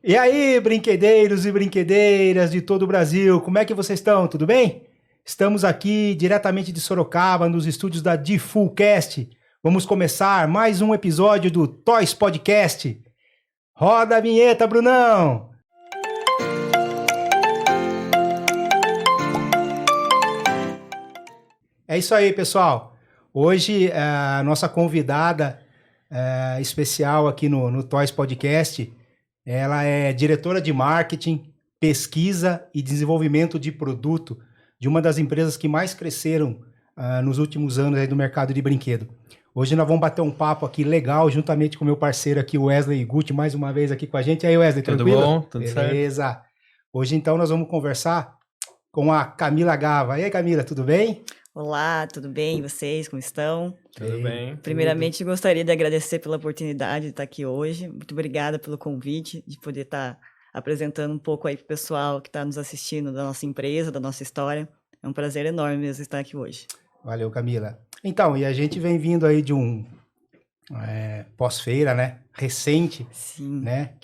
E aí, brinquedeiros e brinquedeiras de todo o Brasil, como é que vocês estão? Tudo bem? Estamos aqui diretamente de Sorocaba, nos estúdios da Fullcast. Vamos começar mais um episódio do Toys Podcast. Roda a vinheta, Brunão! É isso aí, pessoal. Hoje, a nossa convidada especial aqui no Toys Podcast, ela é diretora de marketing, pesquisa e desenvolvimento de produto de uma das empresas que mais cresceram nos últimos anos aí do mercado de brinquedo. Hoje nós vamos bater um papo aqui legal, juntamente com o meu parceiro aqui, o Wesley Gucci, mais uma vez aqui com a gente. E aí, Wesley, Tudo tranquilo? bom? Tudo certo? Beleza. Hoje, então, nós vamos conversar com a Camila Gava. E aí, Camila, tudo bem? Olá, tudo bem? E vocês, como estão? Tudo bem. Primeiramente, gostaria de agradecer pela oportunidade de estar aqui hoje. Muito obrigada pelo convite, de poder estar apresentando um pouco aí para o pessoal que está nos assistindo da nossa empresa, da nossa história. É um prazer enorme mesmo estar aqui hoje. Valeu, Camila. Então, e a gente vem vindo aí de um pós-feira, né? Recente, Sim. né?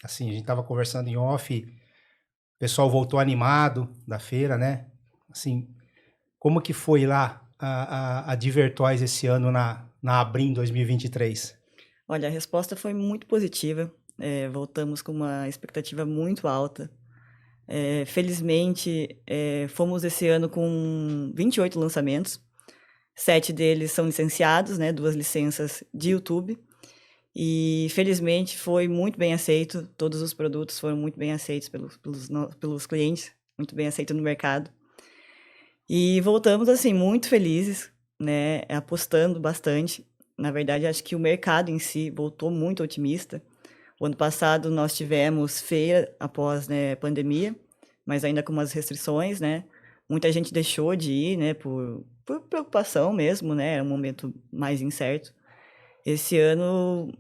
Assim, a gente estava conversando em off, o pessoal voltou animado da feira, né? Assim, como que foi lá a Divertoys esse ano na Abrim 2023? Olha, a resposta foi muito positiva. Voltamos com uma expectativa muito alta. Felizmente, fomos esse ano com 28 lançamentos. 7 deles são licenciados, né? 2 licenças de YouTube. E, felizmente, foi muito bem aceito. Todos os produtos foram muito bem aceitos pelos clientes, muito bem aceito no mercado. E voltamos, assim, muito felizes, né? Apostando bastante. Na verdade, acho que o mercado em si voltou muito otimista. O ano passado nós tivemos feira após, né, pandemia, mas ainda com umas restrições, né? Muita gente deixou de ir, né, por preocupação mesmo, né? Era um momento mais incerto. Esse ano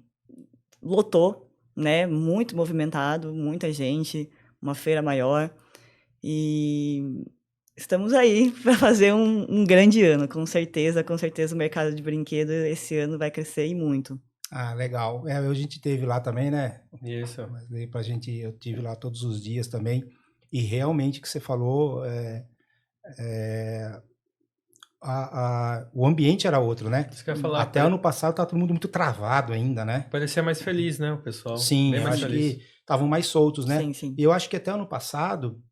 lotou, né? Muito movimentado, muita gente, uma feira maior. E estamos aí para fazer um grande ano, com certeza o mercado de brinquedo esse ano vai crescer e muito. Ah, legal. A gente teve lá também, né? Isso. Mas aí eu tive lá todos os dias também. E realmente o que você falou, o ambiente era outro, né? Isso que eu ia falar. Até ano passado tá todo mundo muito travado ainda, né? Parecia mais feliz, né, o pessoal? Sim, Bem eu mais acho feliz. que estavam mais soltos, né? Sim, sim. E eu acho que até ano passado,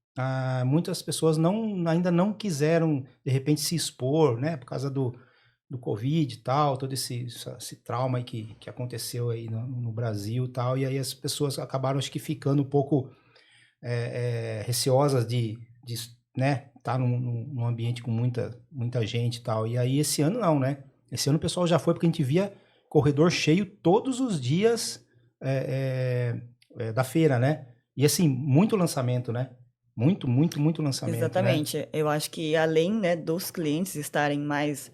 muitas pessoas ainda não quiseram, de repente, se expor, né? Por causa do Covid e tal, todo esse trauma aí que aconteceu aí no Brasil e tal. E aí as pessoas acabaram, acho que, ficando um pouco receosas de né, estar num ambiente com muita gente e tal. E aí esse ano não, né? Esse ano o pessoal já foi, porque a gente via corredor cheio todos os dias da feira, né? E assim, muito lançamento, né? Muito, muito, muito lançamento, Exatamente. né? Eu acho que além, né, dos clientes estarem mais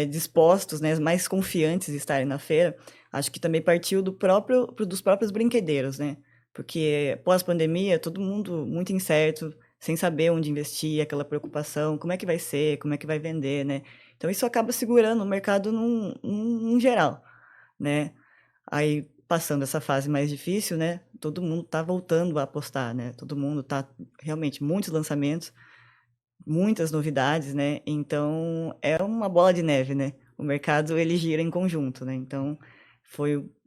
dispostos, né, mais confiantes de estarem na feira, acho que também partiu dos próprios brinquedeiros, né? Porque pós-pandemia, todo mundo muito incerto, sem saber onde investir, aquela preocupação, como é que vai ser, como é que vai vender, né? Então isso acaba segurando o mercado num geral, né? Aí, passando essa fase mais difícil, né, todo mundo tá voltando a apostar, né, todo mundo tá realmente muitos lançamentos, muitas novidades, né, então é uma bola de neve, né, o mercado ele gira em conjunto, né, então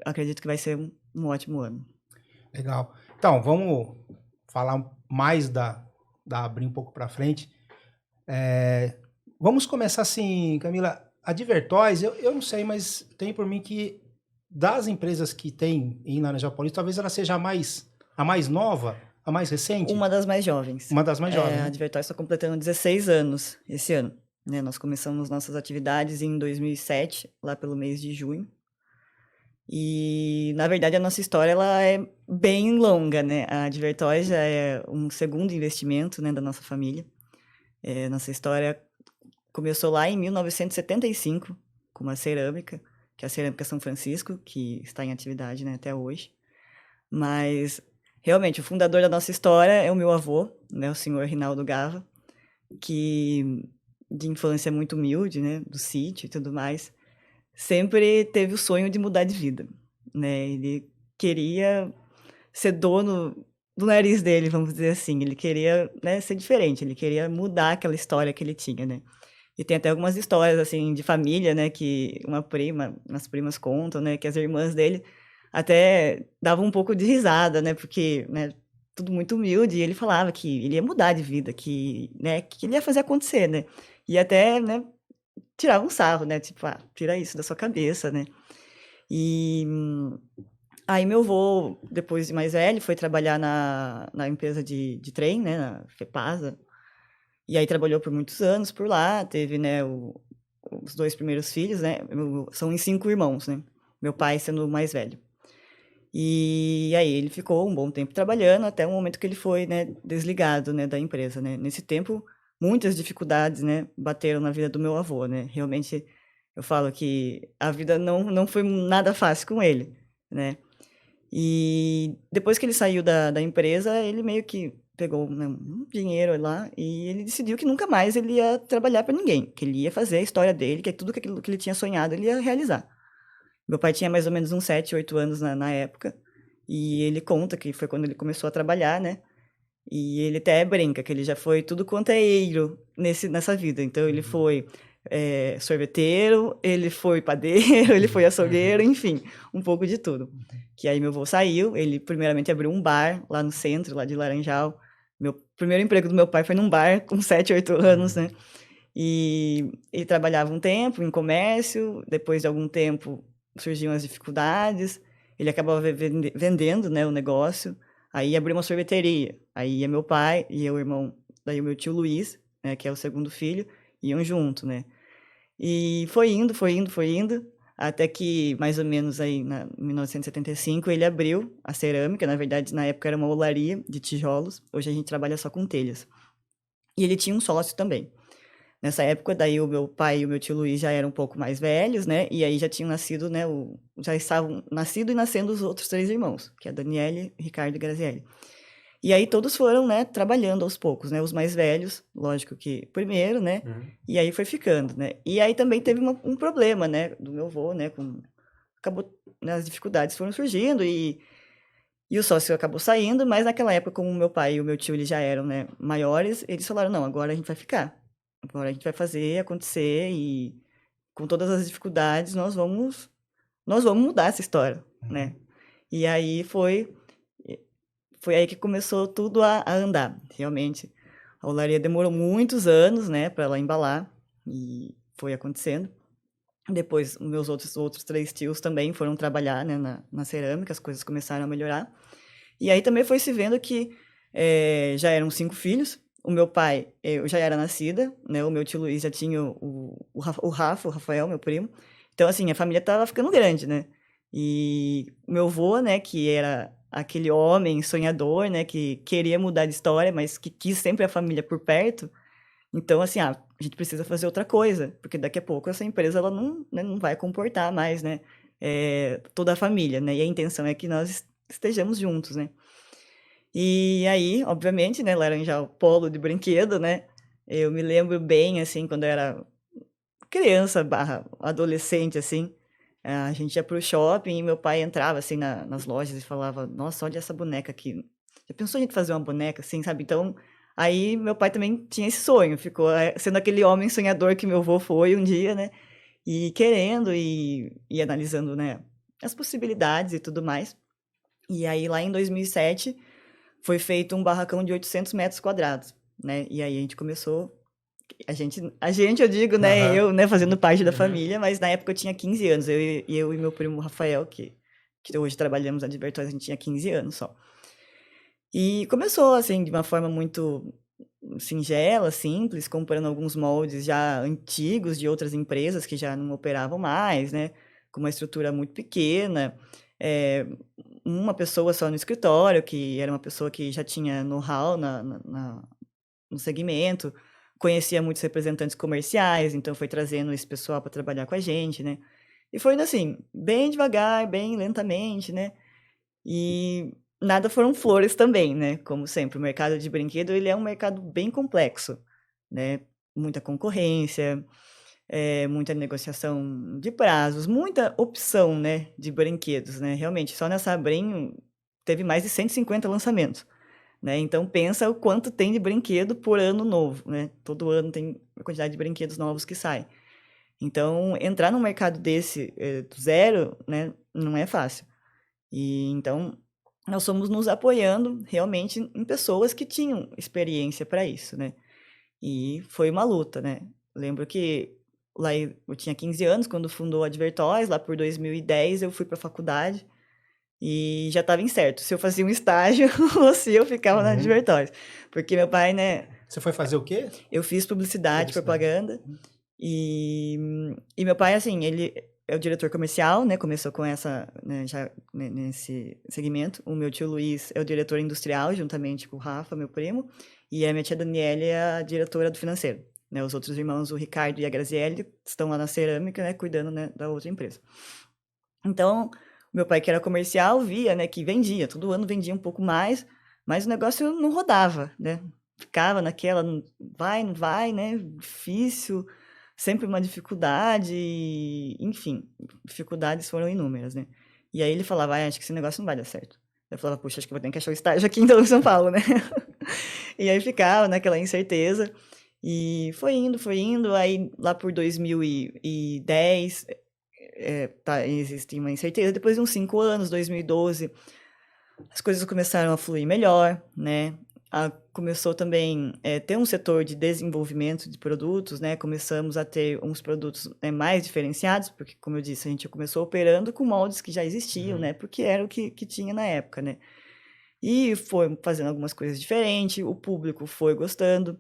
acredito que vai ser um ótimo ano. Legal. Então, vamos falar mais da Abrir um pouco para frente. Vamos começar assim, Camila. A Divertoys, eu não sei, mas tem por mim que das empresas que tem em Laranjal Paulista, talvez ela seja a mais nova, a mais recente? Uma das mais jovens. Uma das mais jovens, A né? Divertóis está completando 16 anos esse ano, né, nós começamos nossas atividades em 2007, lá pelo mês de junho. E, na verdade, a nossa história ela é bem longa, né? A Divertoys já é um segundo investimento, né, da nossa família. Nossa história começou lá em 1975, com uma cerâmica, que é a Cerâmica São Francisco, que está em atividade, né, até hoje. Mas, realmente, o fundador da nossa história é o meu avô, né, o senhor Rinaldo Gava, que de infância muito humilde, né, do sítio e tudo mais, sempre teve o sonho de mudar de vida, né? Ele queria ser dono do nariz dele, vamos dizer assim. Ele queria, né, ser diferente, ele queria mudar aquela história que ele tinha, né? E tem até algumas histórias, assim, de família, né, que umas primas contam, né, que as irmãs dele até davam um pouco de risada, né, porque, né, tudo muito humilde, e ele falava que ele ia mudar de vida, que, né, que ele ia fazer acontecer, né? E até, né, tirava um sarro, né, tipo, tira isso da sua cabeça, né? E aí meu avô, depois de mais velho, foi trabalhar na empresa de trem, né, na FEPASA, e aí trabalhou por muitos anos por lá, teve, né, os dois primeiros filhos, né, são em 5 irmãos, né, meu pai sendo o mais velho. E aí ele ficou um bom tempo trabalhando, até o momento que ele foi, né, desligado, né, da empresa, né. Nesse tempo, muitas dificuldades, né, bateram na vida do meu avô, né, realmente eu falo que a vida não foi nada fácil com ele, né. E depois que ele saiu da empresa, ele meio que pegou, né, um dinheiro lá e ele decidiu que nunca mais ele ia trabalhar para ninguém, que ele ia fazer a história dele, que tudo aquilo que ele tinha sonhado ele ia realizar. Meu pai tinha mais ou menos uns 7, 8 anos na época, e ele conta que foi quando ele começou a trabalhar, né? E ele até brinca que ele já foi tudo quanto é eiro nessa vida. Então ele foi sorveteiro, ele foi padeiro, ele foi açougueiro, enfim, um pouco de tudo. Que aí meu avô saiu, ele primeiramente abriu um bar lá no centro, lá de Laranjal. Meu primeiro emprego do meu pai foi num bar com 7, 8 anos, né? E ele trabalhava um tempo em comércio, depois de algum tempo surgiam as dificuldades, ele acabava vendendo, né, o negócio, aí abriu uma sorveteria, aí ia meu pai e o irmão, daí o meu tio Luiz, né, que é o segundo filho, iam junto, né. E foi indo, foi indo, foi indo, até que mais ou menos aí em 1975 ele abriu a cerâmica, na verdade na época era uma olaria de tijolos, hoje a gente trabalha só com telhas. E ele tinha um sócio também. Nessa época, daí o meu pai e o meu tio Luiz já eram um pouco mais velhos, né? E aí já tinham nascido, né? Já estavam nascido e nascendo os outros 3 irmãos, que é a Daniele, Ricardo e Graziele. E aí todos foram, né, trabalhando aos poucos, né? Os mais velhos, lógico que primeiro, né? E aí foi ficando, né? E aí também teve um problema, né? Do meu avô, né? Acabou, né, as dificuldades foram surgindo e o sócio acabou saindo, mas naquela época, como o meu pai e o meu tio eles já eram, né, maiores, eles falaram, não, agora a gente vai ficar. Agora a gente vai fazer acontecer e com todas as dificuldades nós vamos mudar essa história, né? E aí foi aí que começou tudo a andar, realmente. A olaria demorou muitos anos, né, para ela embalar e foi acontecendo. Depois, meus outros 3 tios também foram trabalhar, né, na cerâmica, as coisas começaram a melhorar. E aí também foi se vendo que já eram 5 filhos. O meu pai, eu já era nascida, né? O meu tio Luiz já tinha o Rafael, meu primo. Então, assim, a família tava ficando grande, né? E o meu avô, né, que era aquele homem sonhador, né, que queria mudar de história, mas que quis sempre a família por perto. Então, assim, a gente precisa fazer outra coisa, porque daqui a pouco essa empresa ela não, né, não vai comportar mais, né, toda a família, né? E a intenção é que nós estejamos juntos, né? E aí, obviamente, né, Laranjal, polo de brinquedo, né? Eu me lembro bem, assim, quando eu era criança barra adolescente, assim, a gente ia pro shopping e meu pai entrava, assim, nas lojas e falava, nossa, olha essa boneca aqui. Já pensou a gente fazer uma boneca assim, sabe? Então, aí meu pai também tinha esse sonho, ficou sendo aquele homem sonhador que meu avô foi um dia, né? E querendo e analisando, né, as possibilidades e tudo mais. E aí, lá em 2007 foi feito um barracão de 800 metros quadrados, né? E aí a gente começou, eu digo, né? Eu, né, fazendo parte da família, mas na época eu tinha 15 anos, eu e meu primo Rafael, que hoje trabalhamos na Divertóis, a gente tinha 15 anos só. E começou, assim, de uma forma muito singela, simples, comprando alguns moldes já antigos de outras empresas que já não operavam mais, né? Com uma estrutura muito pequena, é, uma pessoa só no escritório, que era uma pessoa que já tinha know-how no segmento, conhecia muitos representantes comerciais, então foi trazendo esse pessoal para trabalhar com a gente, né? E foi indo assim, bem devagar, bem lentamente, né? E nada foram flores também, né? Como sempre, o mercado de brinquedo ele é um mercado bem complexo, né? Muita concorrência, muita negociação de prazos, muita opção, né, de brinquedos, né? Realmente, só nessa Abrim teve mais de 150 lançamentos, né? Então, pensa o quanto tem de brinquedo por ano novo, né? Todo ano tem uma quantidade de brinquedos novos que saem. Então, entrar num mercado desse do zero, né, não é fácil. E então, nós fomos nos apoiando realmente em pessoas que tinham experiência para isso, né? E foi uma luta, né? Lembro que lá eu tinha 15 anos quando fundou a Advertoys, lá por 2010 eu fui para a faculdade e já estava incerto se eu fazia um estágio ou se eu ficava na Advertoys. Porque meu pai, né? Você foi fazer o quê? Eu fiz publicidade, propaganda. E meu pai, assim, ele é o diretor comercial, né? Começou com essa, né, já nesse segmento. O meu tio Luiz é o diretor industrial, juntamente com o Rafa, meu primo. E a minha tia Daniele é a diretora do financeiro. Né? Os outros irmãos, o Ricardo e a Graziele, estão lá na cerâmica, né? Cuidando, né, da outra empresa. Então, meu pai, que era comercial, via, né? Que vendia. Todo ano vendia um pouco mais, mas o negócio não rodava, né? Ficava naquela, não vai, né? Difícil, sempre uma dificuldade, enfim, dificuldades foram inúmeras, né? E aí ele falava, acho que esse negócio não vai dar certo. Eu falava, puxa, acho que vou ter que achar o estágio aqui então em São Paulo, né? E aí ficava naquela incerteza. E foi indo, aí lá por 2010, existe uma incerteza. Depois de uns 5 anos, 2012, as coisas começaram a fluir melhor, né? Começou também ter um setor de desenvolvimento de produtos, né? Começamos a ter uns produtos mais diferenciados, porque, como eu disse, a gente começou operando com moldes que já existiam, né? Porque era o que tinha na época, né? E foi fazendo algumas coisas diferentes, o público foi gostando.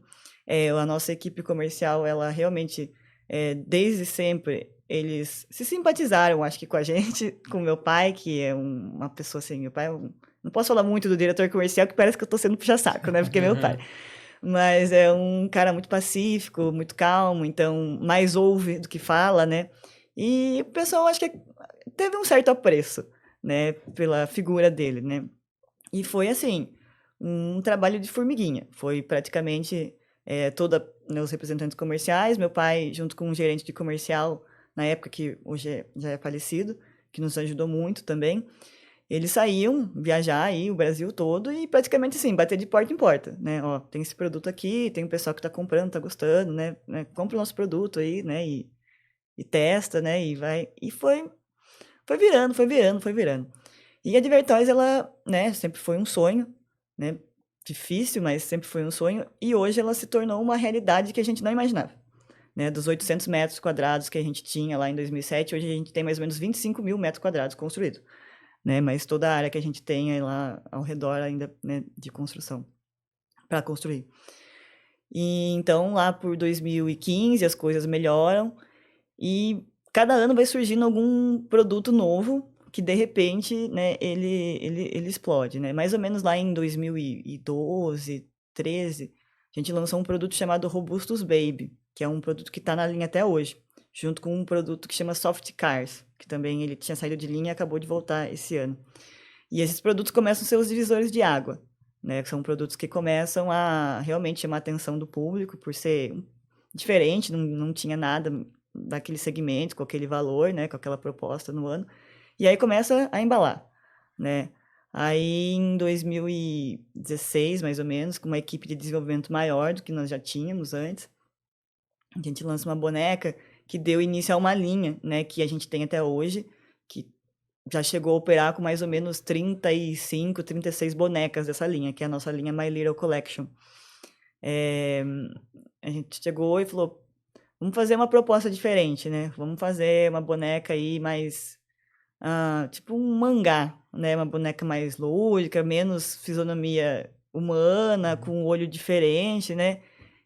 A nossa equipe comercial, ela realmente, desde sempre, eles se simpatizaram, acho que com a gente, com meu pai, que é uma pessoa assim, meu pai, não posso falar muito do diretor comercial, que parece que eu estou sendo puxa-saco, né, porque é meu pai. Mas é um cara muito pacífico, muito calmo, então mais ouve do que fala, né, e o pessoal acho que teve um certo apreço, né, pela figura dele, né. E foi assim, um trabalho de formiguinha. Foi praticamente toda né, os representantes comerciais, meu pai junto com um gerente de comercial na época que hoje já é falecido, que nos ajudou muito também. Eles saíam viajar aí o Brasil todo e praticamente assim, bater de porta em porta, né? Ó, tem esse produto aqui, tem um pessoal que tá comprando, tá gostando, né? Compra o nosso produto aí, né? E testa, né? E vai. E foi virando, foi virando, foi virando. E a Advertoys, ela, né, sempre foi um sonho, né, difícil, mas sempre foi um sonho, e hoje ela se tornou uma realidade que a gente não imaginava, né, dos 800 metros quadrados que a gente tinha lá em 2007, hoje a gente tem mais ou menos 25 mil metros quadrados construídos, né, mas toda a área que a gente tem é lá ao redor ainda, né, de construção, para construir. E então, lá por 2015, as coisas melhoram, e cada ano vai surgindo algum produto novo que de repente, né, ele explode, né? Mais ou menos lá em 2012, 13, a gente lançou um produto chamado Robustus Baby, que é um produto que está na linha até hoje, junto com um produto que chama Soft Cars, que também ele tinha saído de linha e acabou de voltar esse ano. E esses produtos começam a ser os divisores de água, né? São produtos que começam a realmente chamar a atenção do público por ser diferente, não tinha nada daquele segmento, com aquele valor, né, com aquela proposta no ano. E aí começa a embalar, né? Aí em 2016, mais ou menos, com uma equipe de desenvolvimento maior do que nós já tínhamos antes, a gente lança uma boneca que deu início a uma linha, né, que a gente tem até hoje, que já chegou a operar com mais ou menos 35, 36 bonecas dessa linha, que é a nossa linha My Little Collection. A gente chegou e falou, vamos fazer uma proposta diferente, né? Vamos fazer uma boneca aí mais, tipo um mangá, né? Uma boneca mais lúdica, menos fisionomia humana, com um olho diferente, né?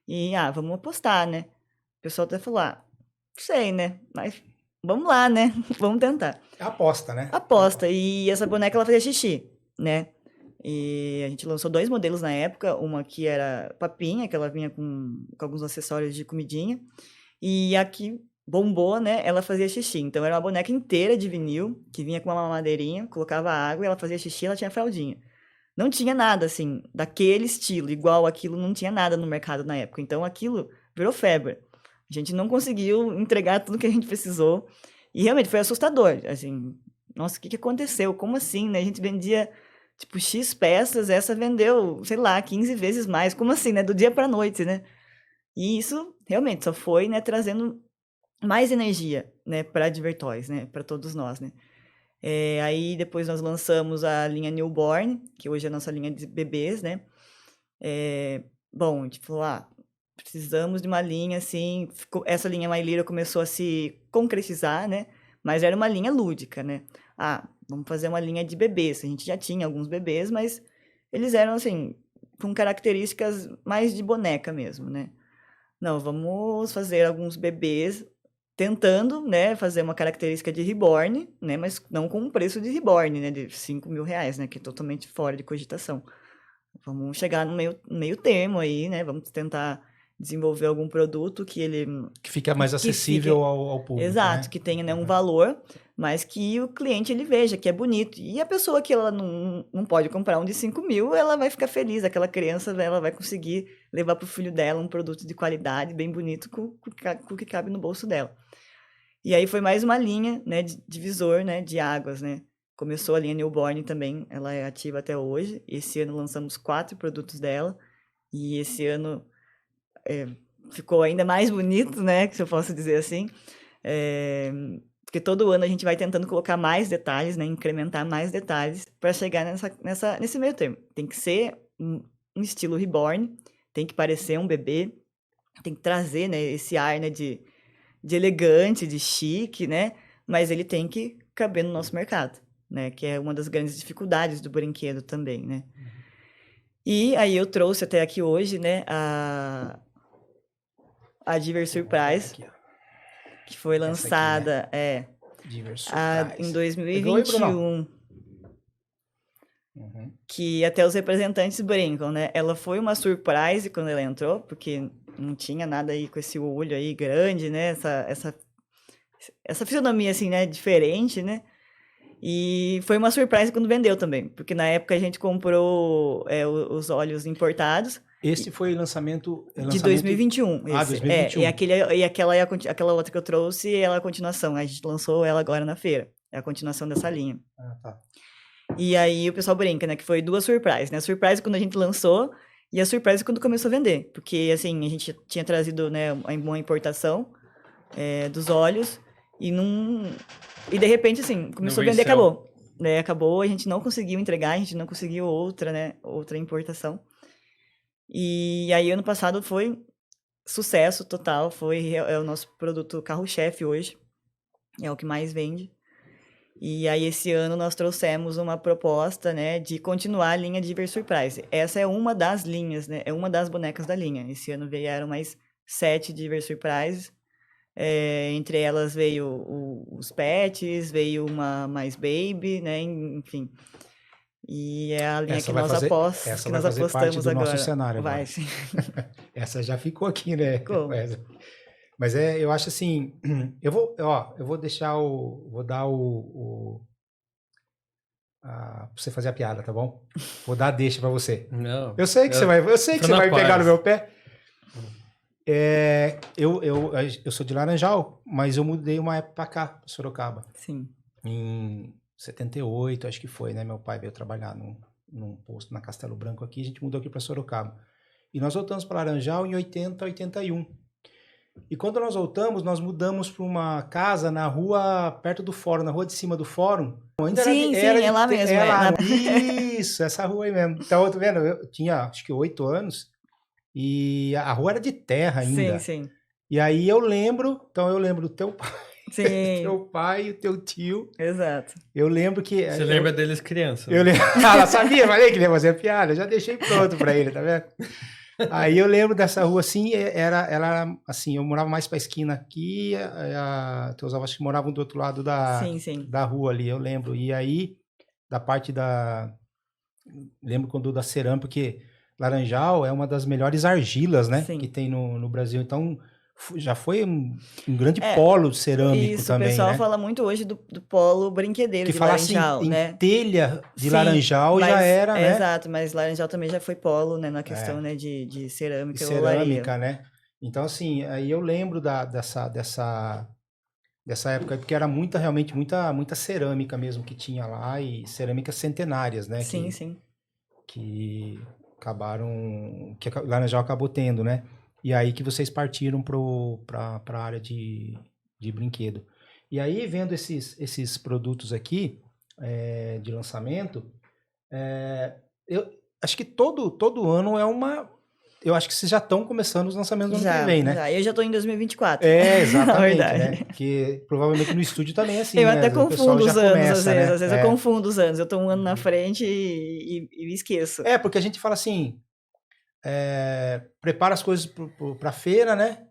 E, vamos apostar, né? O pessoal até falou, não sei, né? Mas vamos lá, né? Vamos tentar. Aposta, né? Aposta. E essa boneca, ela fazia xixi, né? E a gente lançou 2 modelos na época, uma que era papinha, que ela vinha com alguns acessórios de comidinha, e a que bombou, né, ela fazia xixi. Então era uma boneca inteira de vinil, que vinha com uma mamadeirinha, colocava água e ela fazia xixi, ela tinha fraldinha. Não tinha nada, assim, daquele estilo, igual aquilo, não tinha nada no mercado na época. Então aquilo virou febre, A gente não conseguiu entregar tudo que a gente precisou. E realmente foi assustador. Assim, nossa, o que aconteceu? Como assim, né? A gente vendia, tipo, X peças, essa vendeu, sei lá, 15 vezes mais. Como assim, né? Do dia para noite, né? E isso realmente só foi, né, trazendo mais energia, né, para a Divertóis, né, para todos nós, né. Aí depois nós lançamos a linha Newborn, que hoje é a nossa linha de bebês, né. Bom, a gente falou, precisamos de uma linha assim, essa linha My Little começou a se concretizar, né, mas era uma linha lúdica, né. Vamos fazer uma linha de bebês. A gente já tinha alguns bebês, mas eles eram assim, com características mais de boneca mesmo, né. Não, vamos fazer alguns bebês tentando, né, fazer uma característica de reborn, né, mas não com um preço de reborn, né, de R$ 5.000, né, que é totalmente fora de cogitação. Vamos chegar no meio termo aí, né, vamos tentar desenvolver algum produto que ele... Que fica mais acessível ao público, Exato, né? que tenha, né, um valor, mas que o cliente ele veja que é bonito. E a pessoa que ela não pode comprar um de 5.000, ela vai ficar feliz. Aquela criança, ela vai conseguir levar para o filho dela um produto de qualidade, bem bonito, com o que cabe no bolso dela. E aí foi mais uma linha, né, de divisor, né, de águas, né. Começou a linha Newborn também, ela é ativa até hoje. Esse ano lançamos 4 produtos dela. E esse ano ficou ainda mais bonito, né, se eu posso dizer assim. Porque todo ano a gente vai tentando colocar mais detalhes, né, incrementar mais detalhes para chegar nesse meio termo. Tem que ser um estilo reborn, tem que parecer um bebê, tem que trazer, né, esse ar, né, de elegante, de chique, né, mas ele tem que caber no nosso mercado, né, que é uma das grandes dificuldades do brinquedo também, né. E aí eu trouxe até aqui hoje, né, a Diver Surprise, Aqui, ó. que foi Essa lançada aqui, né? Diver em Surprise. 2021, que até os representantes brincam, né? Ela foi uma surprise quando ela entrou, porque não tinha nada aí com esse olho aí grande, né? Essa fisionomia, assim, né? Diferente, né? E foi uma surpresa quando vendeu também, porque na época a gente comprou os olhos importados. Esse foi lançamento de 2021. Esse. 2021. Aquela outra que eu trouxe, ela é a continuação. A gente lançou ela agora na feira. É a continuação dessa linha. Tá. E aí o pessoal brinca, né? Que foi 2 surprises, né? A surpresa quando a gente lançou e a surpresa quando começou a vender. Porque, assim, a gente tinha trazido, né, uma importação dos olhos e de repente, assim, começou a vender, acabou. Né? Acabou, a gente não conseguiu entregar, a gente não conseguiu outra, né? Outra importação. E aí, ano passado foi sucesso total, é o nosso produto carro-chefe hoje, é o que mais vende. E aí, esse ano, nós trouxemos uma proposta, né, de continuar a linha Diver Surprise. Essa é uma das linhas, né, é uma das bonecas da linha. Esse ano vieram mais 7 Diver Surprises. Entre elas veio os pets, veio uma mais baby, né, enfim. E é a linha que nós apostamos agora. Nosso cenário agora. Vai, sim. Essa já ficou aqui, né? Ficou. Mas eu acho assim, eu vou deixar vou dar pra você fazer a piada, tá bom? Vou dar a deixa pra você. Não. Eu sei que você vai pegar no meu pé. Eu sou de Laranjal, mas eu mudei uma época pra cá, pra Sorocaba. Sim. Em 78, acho que foi, né? Meu pai veio trabalhar num posto na Castelo Branco aqui, a gente mudou aqui para Sorocaba. E nós voltamos para Laranjal em 80, 81. E quando nós voltamos, nós mudamos para uma casa na rua, perto do fórum, na rua de cima do fórum. É lá mesmo. Isso, essa rua aí mesmo. Então, tá vendo? Eu tinha, acho que 8 anos, e a rua era de terra ainda. Sim. E aí eu lembro do teu pai. Sim. Teu pai e o teu tio. Exato. Eu lembro que... Você lembra deles criança? Eu lembro... Ela sabia, falei que ele ia fazer piada. Eu já deixei pronto pra ele, tá vendo? Aí eu lembro dessa rua, assim, ela assim, eu morava mais pra esquina aqui, teus avós que moravam do outro lado da rua ali, eu lembro. E aí, da parte lembro quando da cerâmica, porque Laranjal é uma das melhores argilas, né? Sim. Que tem no Brasil. Então... já foi um grande polo cerâmico isso, também, né? O pessoal fala muito hoje do polo brinquedeiro de Laranjal, assim, né? Em telha de Laranjal já era, né? Exato, mas Laranjal também já foi polo, né? Na questão, né, de cerâmica. Cerâmica, né? Então, assim, aí eu lembro dessa época, porque era realmente muita cerâmica mesmo que tinha lá, e cerâmicas centenárias, né? Sim, sim. Que acabaram, que a Laranjal acabou tendo, né? E aí que vocês partiram para a área de brinquedo. E aí, vendo esses produtos aqui, de lançamento, eu acho que todo ano é uma. Eu acho que vocês já estão começando os lançamentos do ano que vem, né? Já. Eu já tô em 2024. É, Na exatamente, né? verdade. Porque provavelmente no estúdio também é assim, Eu né? até O pessoal confundo já os anos, começa, às né? vezes. Às vezes eu confundo os anos. Eu tô um ano na frente e me esqueço. Porque a gente fala assim, prepara as coisas pra feira, né?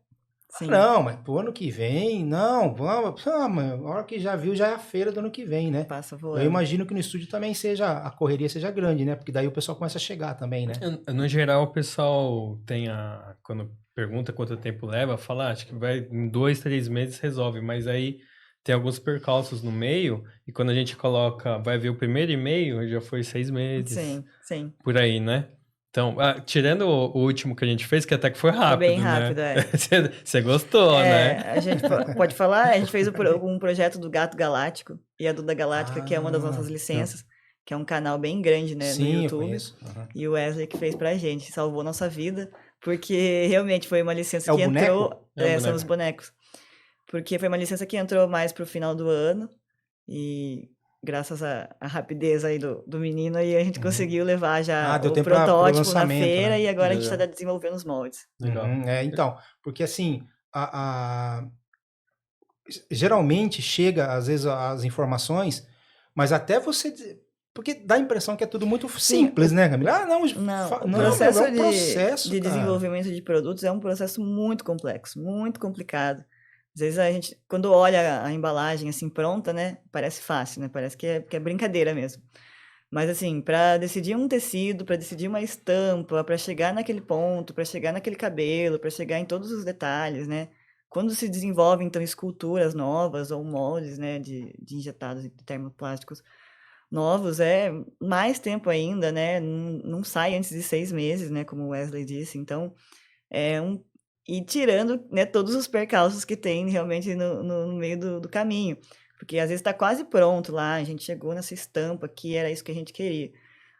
Sim. Não, mas pro ano que vem, não, vamos. Mas a hora que já viu, já é a feira do ano que vem, né? Passa Eu voando. imagino que no estúdio também a correria seja grande, né? Porque daí o pessoal começa a chegar também, né? No geral, o pessoal quando pergunta quanto tempo leva, fala, acho que vai em 2, 3 meses resolve, mas aí tem alguns percalços no meio, e quando a gente vai ver o primeiro e-mail, já foi 6 meses, Sim. por aí, né? Então, tirando o último que a gente fez, que até que foi Foi rápido, bem né? rápido, Você gostou, né? A gente pode falar, a gente fez um projeto do Gato Galáctico e a Duda Galáctica, que é uma das nossas licenças, que é um canal bem grande, né, no Sim, eu YouTube. conheço. Uhum. E o Wesley que fez pra gente, salvou nossa vida, porque realmente foi uma licença É o que entrou. boneco? São os bonecos. Porque foi uma licença que entrou mais pro final do ano, e graças à rapidez aí do menino, aí a gente conseguiu levar já deu o tempo pro protótipo na lançamento, feira, né? e agora a gente Legal. está desenvolvendo os moldes. Legal. Então, porque assim, geralmente chega, às vezes, as informações, mas até você. Porque dá a impressão que é tudo muito simples, né, Camila? Ah, não, o não, processo é um processo, de cara. desenvolvimento de produtos é um processo muito complexo, muito complicado. Às vezes a gente, quando olha a embalagem assim pronta, né, parece fácil, né, parece que é brincadeira mesmo. Mas assim, para decidir um tecido, para decidir uma estampa, para chegar naquele ponto, para chegar naquele cabelo, para chegar em todos os detalhes, né? Quando se desenvolvem então esculturas novas ou moldes, né, de injetados de termoplásticos novos, é mais tempo ainda, né? Não sai antes de 6 meses, né? Como o Wesley disse. Então, e tirando, né, todos os percalços que tem realmente no meio do caminho. Porque às vezes está quase pronto lá, a gente chegou nessa estampa aqui, era isso que a gente queria.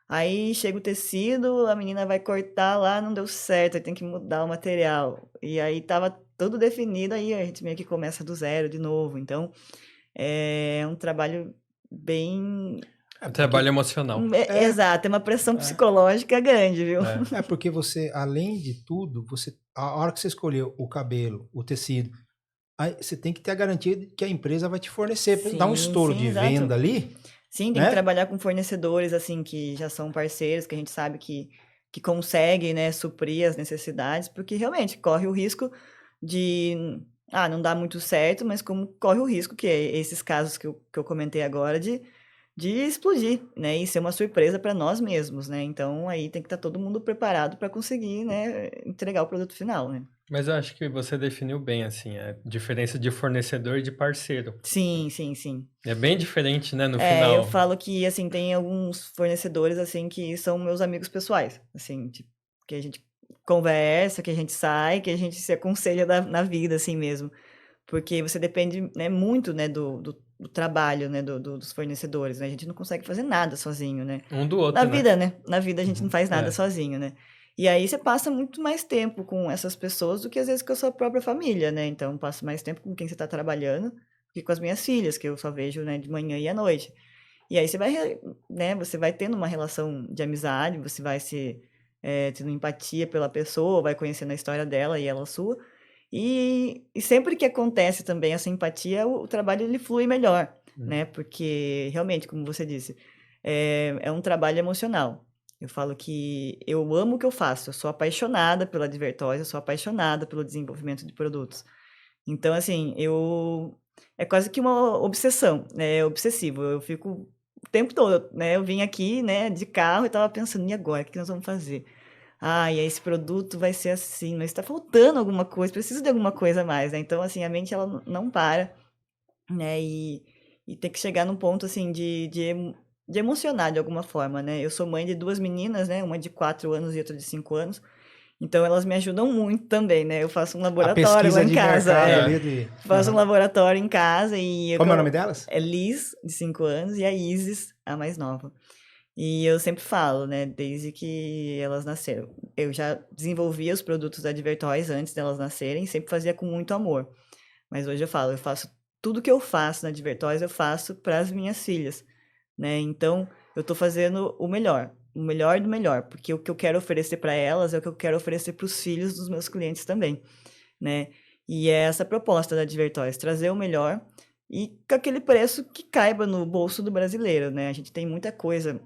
Aí chega o tecido, a menina vai cortar lá, não deu certo, aí tem que mudar o material. E aí tava tudo definido, aí a gente meio que começa do zero de novo. Então, é um trabalho bem... Trabalho emocional. Exato, é uma pressão psicológica grande, viu? Porque você, além de tudo, a hora que você escolheu o cabelo, o tecido, aí você tem que ter a garantia de que a empresa vai te fornecer. Dá um estouro de exato. venda ali. Sim, tem que trabalhar com fornecedores, assim, que já são parceiros, que a gente sabe que conseguem, né, suprir as necessidades, porque realmente corre o risco de, não dá muito certo, mas como corre o risco, que é esses casos que eu comentei agora, de explodir, né, e ser uma surpresa para nós mesmos, né, então aí tem que estar todo mundo preparado para conseguir, né, entregar o produto final, né. Mas eu acho que você definiu bem, assim, a diferença de fornecedor e de parceiro. Sim. É bem diferente, né, no final. Eu falo que, assim, tem alguns fornecedores, assim, que são meus amigos pessoais, assim, tipo, que a gente conversa, que a gente sai, que a gente se aconselha na vida, assim mesmo. Porque você depende, né, muito, né, do trabalho, né, dos fornecedores, né? A gente não consegue fazer nada sozinho, né? Um do outro, Na vida, né? Na vida a gente não faz nada sozinho, né? E aí você passa muito mais tempo com essas pessoas do que às vezes com a sua própria família, né? Então, passo mais tempo com quem você está trabalhando do que com as minhas filhas, que eu só vejo, né, de manhã e à noite. E aí você vai, né, você vai tendo uma relação de amizade, você vai tendo empatia pela pessoa, vai conhecendo a história dela e ela a sua. E sempre que acontece também essa empatia, o trabalho ele flui melhor, né? Porque realmente, como você disse, é um trabalho emocional. Eu falo que eu amo o que eu faço, eu sou apaixonada pela Advertose, eu sou apaixonada pelo desenvolvimento de produtos. Então, assim, é quase que uma obsessão, né? É obsessivo. Eu fico o tempo todo, né? Eu vim aqui, né, de carro e tava pensando, e agora? O que nós vamos fazer? E aí esse produto vai ser assim, mas está faltando alguma coisa, precisa de alguma coisa a mais, né? Então, assim, a mente, ela não para, né? E tem que chegar num ponto, assim, de emocionar de alguma forma, né? Eu sou mãe de 2 meninas, né? Uma de 4 anos e outra de 5 anos. Então, elas me ajudam muito também, né? Eu faço um A laboratório lá pesquisa em de casa. mercado é. ali de... Faço um Uhum. laboratório em casa e... Como é o nome delas? É Liz, de 5 anos, e a Isis, a mais nova. E eu sempre falo, né, desde que elas nasceram. Eu já desenvolvia os produtos da Advertoys antes delas nascerem, sempre fazia com muito amor. Mas hoje eu faço tudo que eu faço na Advertoys, eu faço para as minhas filhas, né? Então, eu estou fazendo o melhor do melhor, porque o que eu quero oferecer para elas é o que eu quero oferecer para os filhos dos meus clientes também, né? E é essa a proposta da Advertoys, trazer o melhor e com aquele preço que caiba no bolso do brasileiro, né? A gente tem muita coisa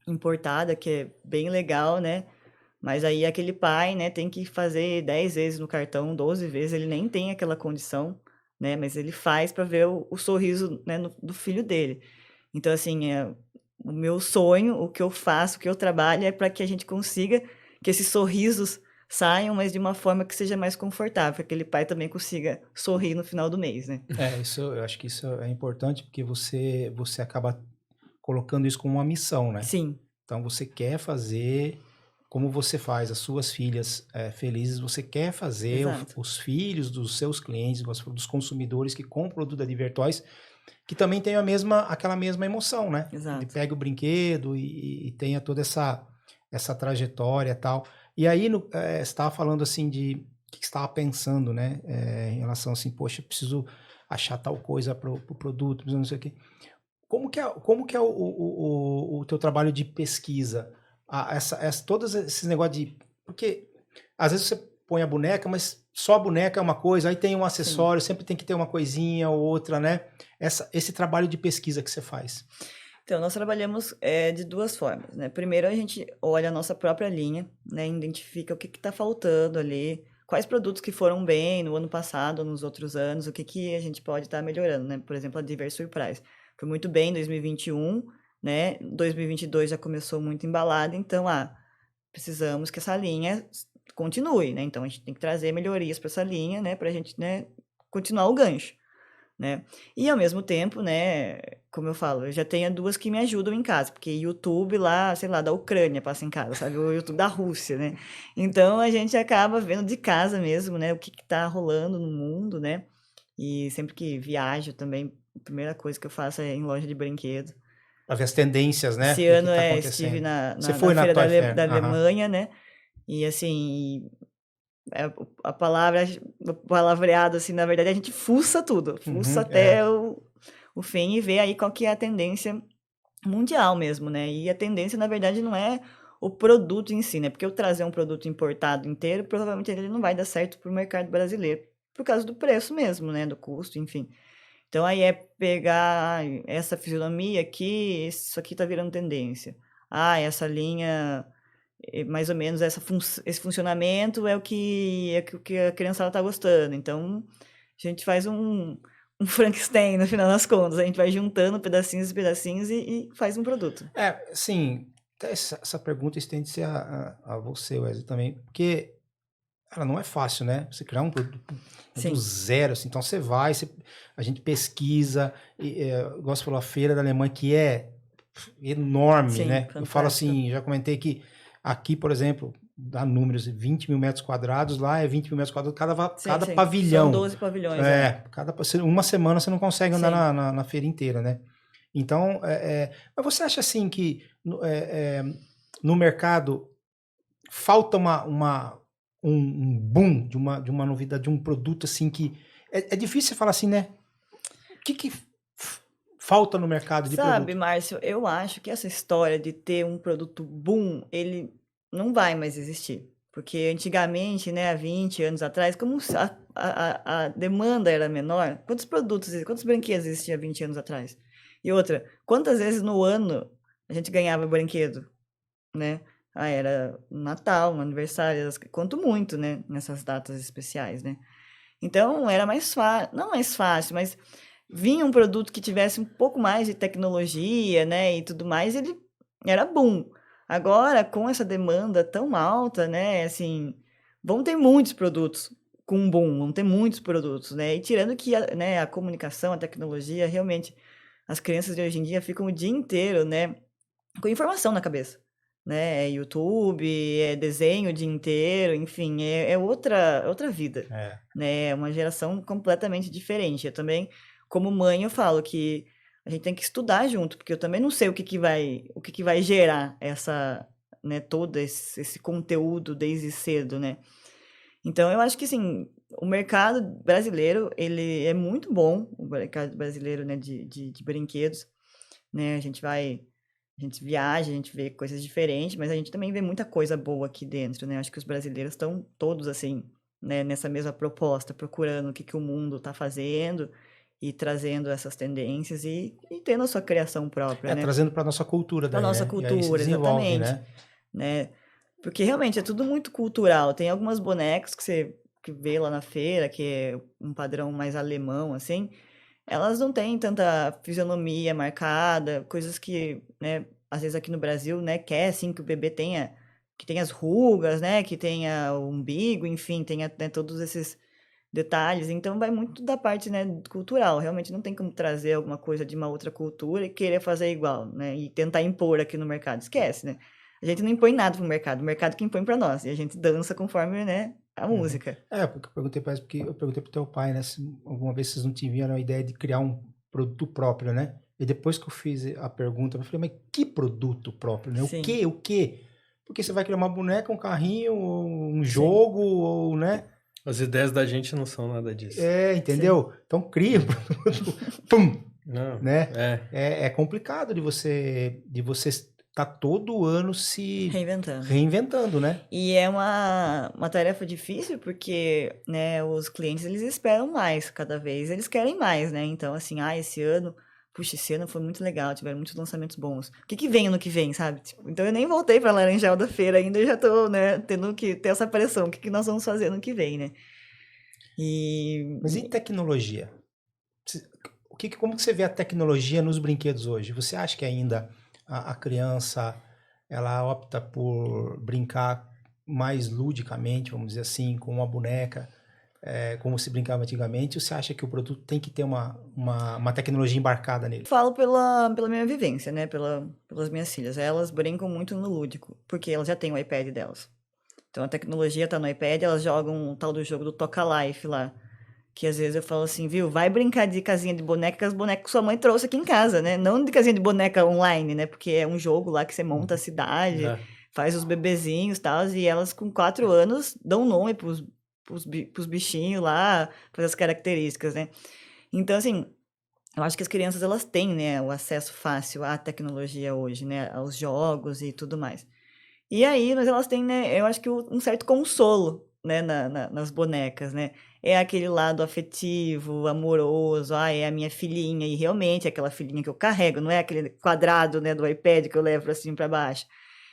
importada, que é bem legal, né? Mas aí aquele pai, né, tem que fazer 10 vezes no cartão, 12 vezes, ele nem tem aquela condição, né? Mas ele faz para ver o sorriso, né, do filho dele. Então, assim, o meu sonho, o que eu faço, o que eu trabalho é para que a gente consiga que esses sorrisos saiam, mas de uma forma que seja mais confortável, que aquele pai também consiga sorrir no final do mês, né? Eu acho que isso é importante porque você acaba colocando isso como uma missão, né? Sim, Então você quer fazer como você faz as suas filhas felizes, você quer fazer exato. os filhos dos seus clientes, dos consumidores que compram o produto da Advertoys, que também tenham aquela mesma emoção, né? Ele Exato. pega o brinquedo e tenha toda essa trajetória e tal. E aí, você estava falando assim de o que você estava pensando, né? Em relação assim, poxa, eu preciso achar tal coisa para o produto, não sei o quê. Como que é o teu trabalho de pesquisa? Todos esses negócios de... Porque às vezes você põe a boneca, mas só a boneca é uma coisa, aí tem um Sim. acessório, sempre tem que ter uma coisinha ou outra, né? Esse trabalho de pesquisa que você faz. Então, nós trabalhamos de duas formas, né? Primeiro, a gente olha a nossa própria linha, né? Identifica o que está faltando ali, quais produtos que foram bem no ano passado, nos outros anos, o que a gente pode estar melhorando, né? Por exemplo, a Diver Surprise. Foi muito bem em 2021, né? 2022 já começou muito embalada, então, precisamos que essa linha continue, né? Então, a gente tem que trazer melhorias para essa linha, né? Para a gente, né, continuar o gancho, né? E ao mesmo tempo, né, como eu falo, eu já tenho duas que me ajudam em casa, porque YouTube lá, sei lá, da Ucrânia passa em casa, sabe? O YouTube da Rússia, né? Então a gente acaba vendo de casa mesmo, né, o que tá rolando no mundo, né? E sempre que viajo também, a primeira coisa que eu faço é ir em loja de brinquedo. Para ver as tendências, né? Esse Do que ano está estive acontecendo. na, Você na, na foi na feira Toy Fair? da Aham. Alemanha, né? E assim, a palavra, o palavreado, assim, na verdade, a gente fuça tudo. Fuça Uhum, até o fim e vê aí qual que é a tendência mundial mesmo, né? E a tendência, na verdade, não é o produto em si, né? Porque eu trazer um produto importado inteiro, provavelmente ele não vai dar certo para o mercado brasileiro, por causa do preço mesmo, né? Do custo, enfim. Então, aí é pegar essa fisionomia aqui, isso aqui tá virando tendência. Essa linha mais ou menos esse funcionamento é o que a criançada tá gostando. Então, a gente faz um Frankenstein no final das contas. A gente vai juntando pedacinhos e pedacinhos e faz um produto. Sim, até essa pergunta estende-se a você, Wesley, também, porque ela não é fácil, né? Você criar um produto do Sim, zero, assim. Então você vai, a gente pesquisa, igual você falou, a feira da Alemanha, que é enorme, sim, né? Eu falo fantástico. assim, já comentei que aqui, por exemplo, dá números, 20 mil metros quadrados, lá é 20 mil metros quadrados, Sim, cada sim. São pavilhão. 12 pavilhões, é. Uma semana você não consegue andar Sim. na feira inteira, né? Então, mas você acha assim que no mercado falta um boom de uma novidade, de um produto assim que é difícil você falar assim, né? O que falta no mercado de Sabe, produto? Márcio, eu acho que essa história de ter um produto boom, ele não vai mais existir. Porque antigamente, né, há 20 anos atrás, como a demanda era menor, quantos brinquedos existiam há 20 anos atrás? E outra, quantas vezes no ano a gente ganhava brinquedo, né? Era um Natal, um aniversário, quanto muito, né, nessas datas especiais, né? Então, era mais fácil, não mais fácil, mas vinha um produto que tivesse um pouco mais de tecnologia, né, e tudo mais, ele era boom. Agora, com essa demanda tão alta, né, assim, vão ter muitos produtos com boom, vão ter muitos produtos, né, e tirando que a comunicação, a tecnologia, realmente, as crianças de hoje em dia ficam o dia inteiro, né, com informação na cabeça, né? É YouTube, é desenho o dia inteiro, enfim, é outra vida, É. né? É uma geração completamente diferente. Eu também, como mãe, eu falo que a gente tem que estudar junto, porque eu também não sei o que vai gerar essa, né, todo esse conteúdo desde cedo, né? Então, eu acho que, assim, o mercado brasileiro, ele é muito bom, o mercado brasileiro, né, de brinquedos, né? A gente viaja, a gente vê coisas diferentes, mas a gente também vê muita coisa boa aqui dentro, né? Acho que os brasileiros estão todos, assim, né, nessa mesma proposta, procurando o que o mundo está fazendo e trazendo essas tendências e tendo a sua criação própria, né? Trazendo para nossa cultura Para daí, nossa né? E aí se cultura, desenvolve, exatamente, né? né? Porque realmente é tudo muito cultural. Tem algumas bonecas que você que vê lá na feira, que é um padrão mais alemão, assim, elas não têm tanta fisionomia marcada, coisas que, né, às vezes aqui no Brasil, né, quer, assim, que o bebê tenha, que tenha as rugas, né, que tenha o umbigo, enfim, tenha, né, todos esses detalhes. Então, vai muito da parte, né, cultural. Realmente não tem como trazer alguma coisa de uma outra cultura e querer fazer igual, né, e tentar impor aqui no mercado. Esquece, né? A gente não impõe nada pro mercado, o mercado que impõe para nós. E a gente dança conforme, né, a música. Porque eu perguntei para porque eu perguntei pro teu pai, né, se alguma vez vocês não tiveram a ideia de criar um produto próprio, né? E depois que eu fiz a pergunta, eu falei, mas que produto próprio, né? Sim. O quê? Porque você vai criar uma boneca, um carrinho, um Sim. jogo, ou, né? As ideias da gente não são nada disso. Entendeu? Então cria um produto, pum, Não, né? É complicado de você estar todo ano se reinventando, né? E é uma tarefa difícil porque, né, os clientes, eles esperam mais cada vez, eles querem mais, né? Então, assim, esse ano foi muito legal, tiveram muitos lançamentos bons. O que vem ano que vem, sabe? Tipo, então eu nem voltei pra Laranjal da feira ainda, eu já tô, né, tendo que ter essa pressão, o que nós vamos fazer ano que vem, né? Mas e tecnologia? Como que você vê a tecnologia nos brinquedos hoje? Você acha que ainda a criança ela opta por brincar mais ludicamente, vamos dizer assim, com uma boneca, como se brincava antigamente, ou você acha que o produto tem que ter uma tecnologia embarcada nele? Falo pela minha vivência, né? Pelas minhas filhas. Elas brincam muito no lúdico, porque elas já têm o iPad delas. Então a tecnologia tá no iPad, elas jogam um tal do jogo do Toca Life lá. Que às vezes eu falo assim, viu, vai brincar de casinha de boneca, que as bonecas que sua mãe trouxe aqui em casa, né? Não de casinha de boneca online, né? Porque é um jogo lá que você monta a cidade, faz os bebezinhos e tal, e elas com 4 anos dão nome pros bichinhos lá, faz as características, né? Então, assim, eu acho que as crianças, elas têm, né, o acesso fácil à tecnologia hoje, né? Aos jogos e tudo mais. E aí, mas elas têm, né, eu acho que um certo consolo, né, nas bonecas, né? É aquele lado afetivo, amoroso, é a minha filhinha, e realmente é aquela filhinha que eu carrego, não é aquele quadrado, né, do iPad que eu levo pra cima e pra baixo.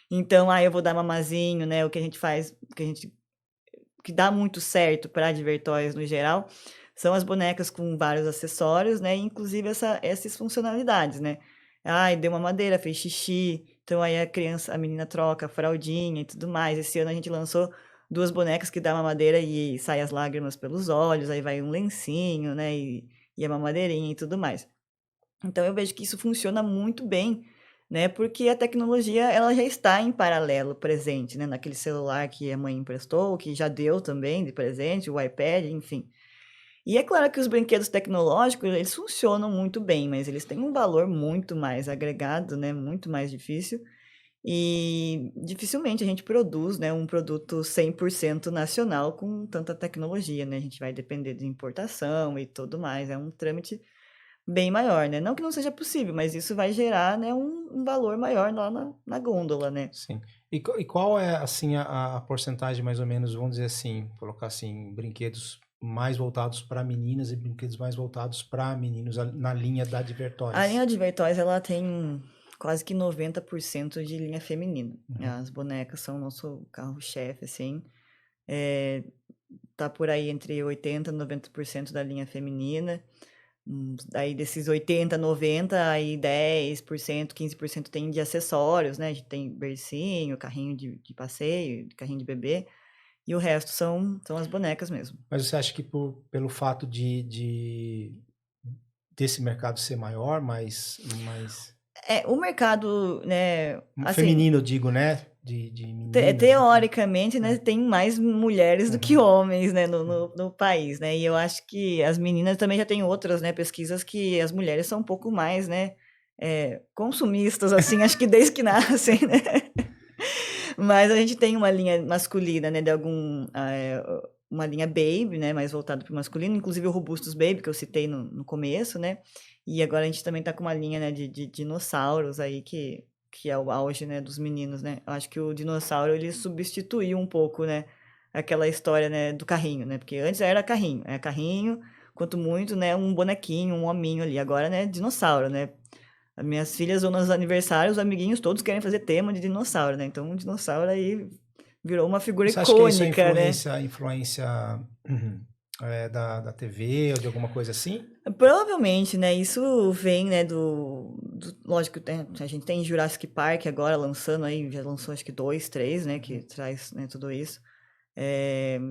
Então, eu vou dar mamazinho, né, o que a gente faz, que dá muito certo para Advertoys no geral, são as bonecas com vários acessórios, né, inclusive essas funcionalidades, né? Deu uma madeira, fez xixi, então aí a menina troca a fraldinha e tudo mais. Esse ano a gente lançou 2 bonecas que dá uma madeira e sai as lágrimas pelos olhos, aí vai um lencinho, né, e a mamadeirinha e tudo mais. Então eu vejo que isso funciona muito bem, né, porque a tecnologia ela já está em paralelo presente, né, naquele celular que a mãe emprestou, que já deu também de presente, o iPad, enfim. E é claro que os brinquedos tecnológicos, eles funcionam muito bem, mas eles têm um valor muito mais agregado, né, muito mais difícil. E dificilmente a gente produz, né, um produto 100% nacional com tanta tecnologia, né? A gente vai depender de importação e tudo mais. É um trâmite bem maior, né? Não que não seja possível, mas isso vai gerar, né, um valor maior lá na gôndola, né? Sim. E qual é, assim, a porcentagem, mais ou menos, vamos dizer assim, colocar assim, brinquedos mais voltados para meninas e brinquedos mais voltados para meninos na linha da Advertoys? A linha Advertoys, ela tem quase que 90% de linha feminina. As bonecas são o nosso carro-chefe, assim. Tá por aí entre 80% e 90% da linha feminina. Daí desses 80, 90, aí 10%, 15% tem de acessórios, né? A gente tem bercinho, carrinho de passeio, carrinho de bebê. E o resto são as bonecas mesmo. Mas você acha que pelo fato desse mercado ser maior, mais O mercado, né, assim, Feminino, eu digo, né? De meninas. teoricamente, né, tem mais mulheres do que homens, né, no país, né, e eu acho que as meninas também já tem outras, né, pesquisas que as mulheres são um pouco mais, né, consumistas, assim, acho que desde que nascem, né, mas a gente tem uma linha masculina, né, uma linha baby, né, mais voltada para o masculino, inclusive o Robustus Baby, que eu citei no começo, né, e agora a gente também tá com uma linha, né, de dinossauros aí, que é o auge, né, dos meninos, né, eu acho que o dinossauro, ele substituiu um pouco, né, aquela história, né, do carrinho, né, porque antes era carrinho, quanto muito, né, um bonequinho, um hominho ali, agora, né, dinossauro, né, as minhas filhas vão nos aniversários, os amiguinhos todos querem fazer tema de dinossauro, né? Então, um dinossauro aí virou uma figura Você acha que isso é icônica, né? influência da TV ou de alguma coisa assim? Provavelmente, né? Isso vem, né, lógico, a gente tem Jurassic Park agora lançando aí, já lançou acho que 2, 3, né? Que traz, né, tudo isso.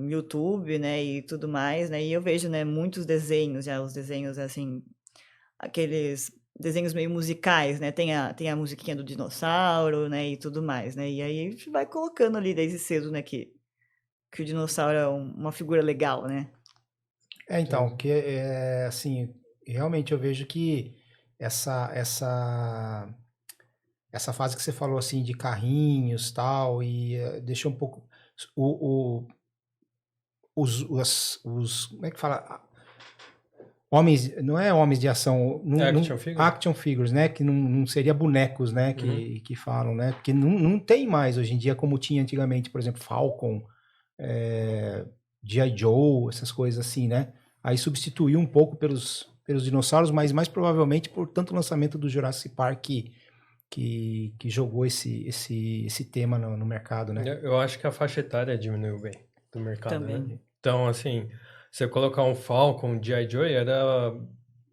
YouTube, né? E tudo mais, né? E eu vejo, né, muitos desenhos, já os desenhos, assim, aqueles desenhos meio musicais, né? Tem a musiquinha do dinossauro, né? E tudo mais, né? E aí a gente vai colocando ali desde cedo, né? Que o dinossauro é uma figura legal, né? Então, que assim, realmente eu vejo que essa fase que você falou assim de carrinhos tal e deixou um pouco o, como é que fala? Homens, não é homens de ação, action figures, né? Que não seria bonecos, né? Que falam, né? Porque não tem mais hoje em dia como tinha antigamente, por exemplo, Falcon, G.I. Joe, essas coisas assim, né? Aí substituiu um pouco pelos dinossauros, mas mais provavelmente por tanto lançamento do Jurassic Park que jogou esse tema no mercado, né? Eu acho que a faixa etária diminuiu bem do mercado, Também. né? Então, assim, você colocar um Falcon, um G.I. Joe, era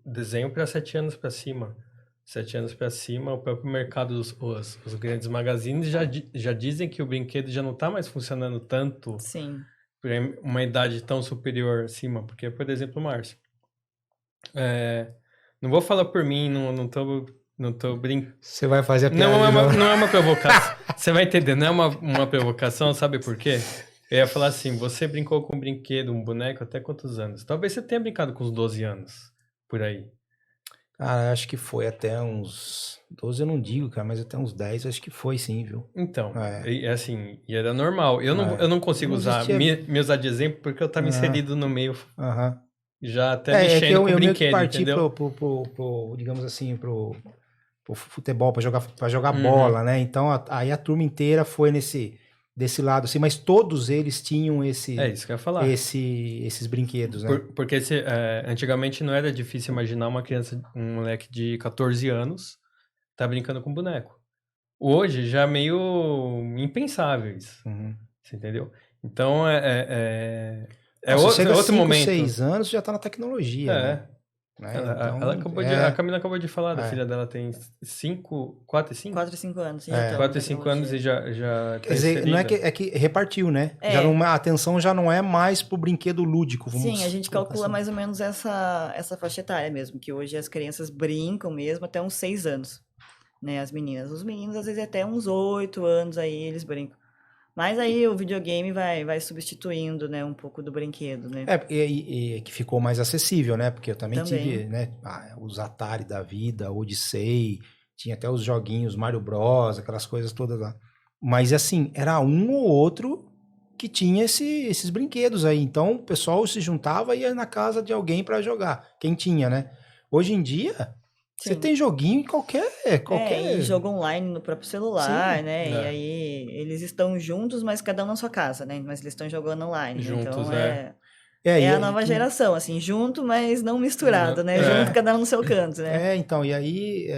desenho para 7 anos para cima. 7 anos para cima, o próprio mercado, os grandes magazines já dizem que o brinquedo já não está mais funcionando tanto Sim. para uma idade tão superior acima. Porque, por exemplo, Márcio, não vou falar por mim, não tô brincando. Você vai fazer a piada. Não é uma provocação. Você vai entender, não é uma provocação, sabe por quê? Eu ia falar assim, você brincou com um brinquedo, um boneco, até quantos anos? Talvez você tenha brincado com uns 12 anos, por aí. Cara, acho que foi até uns 12, eu não digo, cara, mas até uns 10, acho que foi sim, viu? Então, assim, e era normal. Eu não consigo me usar de exemplo porque eu tava inserido no meio, já até mexendo com o brinquedo, eu parti entendeu? pro digamos assim, pro futebol, pra jogar bola, né? Então, aí a turma inteira foi desse lado, assim, mas todos eles tinham isso que eu ia falar. esses brinquedos, né? Porque antigamente não era difícil imaginar um moleque de 14 anos tá brincando com boneco. Hoje já é meio impensável isso, você entendeu? Então, outro momento. 6 anos já tá na tecnologia, né? A Camila acabou de falar, a filha dela tem 4 e 5? 4 e 5 anos. 4 e 5 anos e já quer dizer, não é que repartiu, né? A atenção já não é mais pro brinquedo lúdico. Sim, a gente calcula mais ou menos essa faixa etária mesmo, que hoje as crianças brincam mesmo até uns 6 anos, né? As meninas. Os meninos, às vezes, até uns 8 anos aí eles brincam. Mas aí o videogame vai substituindo, né, um pouco do brinquedo, né? E que ficou mais acessível, né? Porque eu também tive, né, os Atari da vida, Odyssey, tinha até os joguinhos Mario Bros, aquelas coisas todas lá. Mas assim, era um ou outro que tinha esses brinquedos aí. Então o pessoal se juntava e ia na casa de alguém para jogar. Quem tinha, né? Hoje em dia, você tem joguinho em qualquer... E jogo online no próprio celular, né? E aí eles estão juntos, mas cada um na sua casa, né? Mas eles estão jogando online. Juntos, então a nova geração, assim, junto, mas não misturado, né? Junto, cada um no seu canto, né? Então, e aí,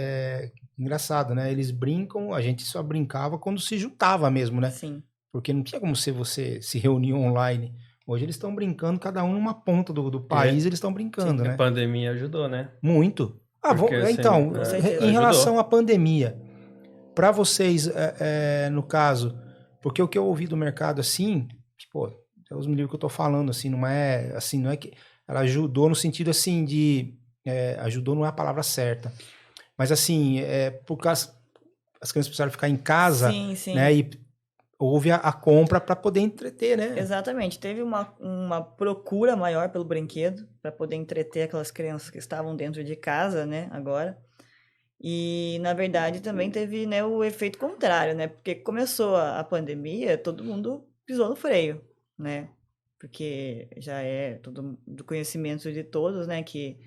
engraçado, né? Eles brincam, a gente só brincava quando se juntava mesmo, né? Sim. Porque não tinha como você se reunir online. Hoje eles estão brincando, cada um numa ponta do país, eles estão brincando, né? A pandemia ajudou, né? Muito. Então, em relação à pandemia, para vocês, no caso, porque o que eu ouvi do mercado assim, pô, Deus me livre que eu tô falando, assim, não é que ela ajudou no sentido assim ajudou não é a palavra certa, Mas assim, por causa as crianças precisaram ficar em casa, Sim, sim. né? E houve a compra para poder entreter, né? Exatamente. Teve uma procura maior pelo brinquedo para poder entreter aquelas crianças que estavam dentro de casa, né, agora. E, na verdade, também teve, né, o efeito contrário, né? Porque começou a pandemia, todo mundo pisou no freio, né? Porque já é todo do conhecimento de todos, né, que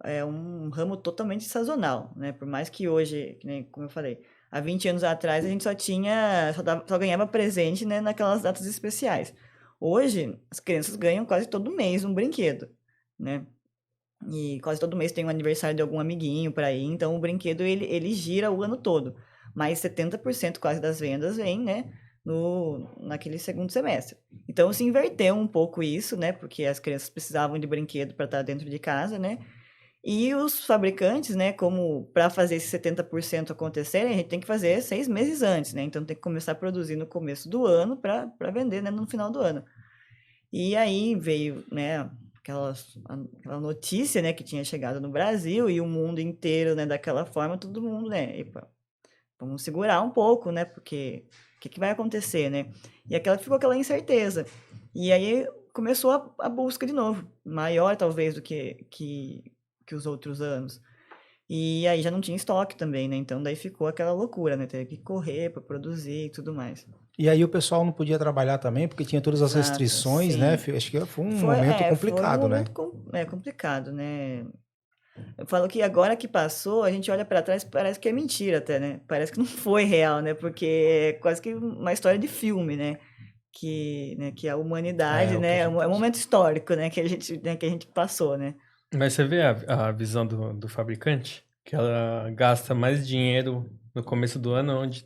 é um ramo totalmente sazonal, né? Por mais que hoje, que nem, como eu falei, há 20 anos atrás a gente só ganhava presente, né, naquelas datas especiais. Hoje, as crianças ganham quase todo mês um brinquedo, né? E quase todo mês tem um aniversário de algum amiguinho para ir, então o brinquedo ele gira o ano todo. Mas 70% quase das vendas vem, né, naquele segundo semestre. Então se inverteu um pouco isso, né, porque as crianças precisavam de brinquedo para estar dentro de casa, né? E os fabricantes, né, como para fazer esse 70% acontecerem, a gente tem que fazer 6 meses antes, né? Então tem que começar a produzir no começo do ano para vender, né, no final do ano. E aí veio, né, aquela notícia, né, que tinha chegado no Brasil e o mundo inteiro, né, daquela forma, todo mundo, né, epa, vamos segurar um pouco, né, porque o que vai acontecer, né? E ficou aquela incerteza. E aí começou a busca de novo, maior talvez do que os outros anos. E aí já não tinha estoque também, né? Então daí ficou aquela loucura, né? Teve que correr para produzir e tudo mais. E aí o pessoal não podia trabalhar também, porque tinha todas as Exato, restrições, né? sim. Acho que foi um momento Foi um complicado, né? momento complicado, né? Eu falo que agora que passou, a gente olha para trás e parece que é mentira até, né? Parece que não foi real, né? Porque é quase que uma história de filme, né? Que a humanidade, O que a né? É gente um momento histórico, né? Que a gente passou, né? Mas você vê a visão do fabricante? Que ela gasta mais dinheiro no começo do ano, onde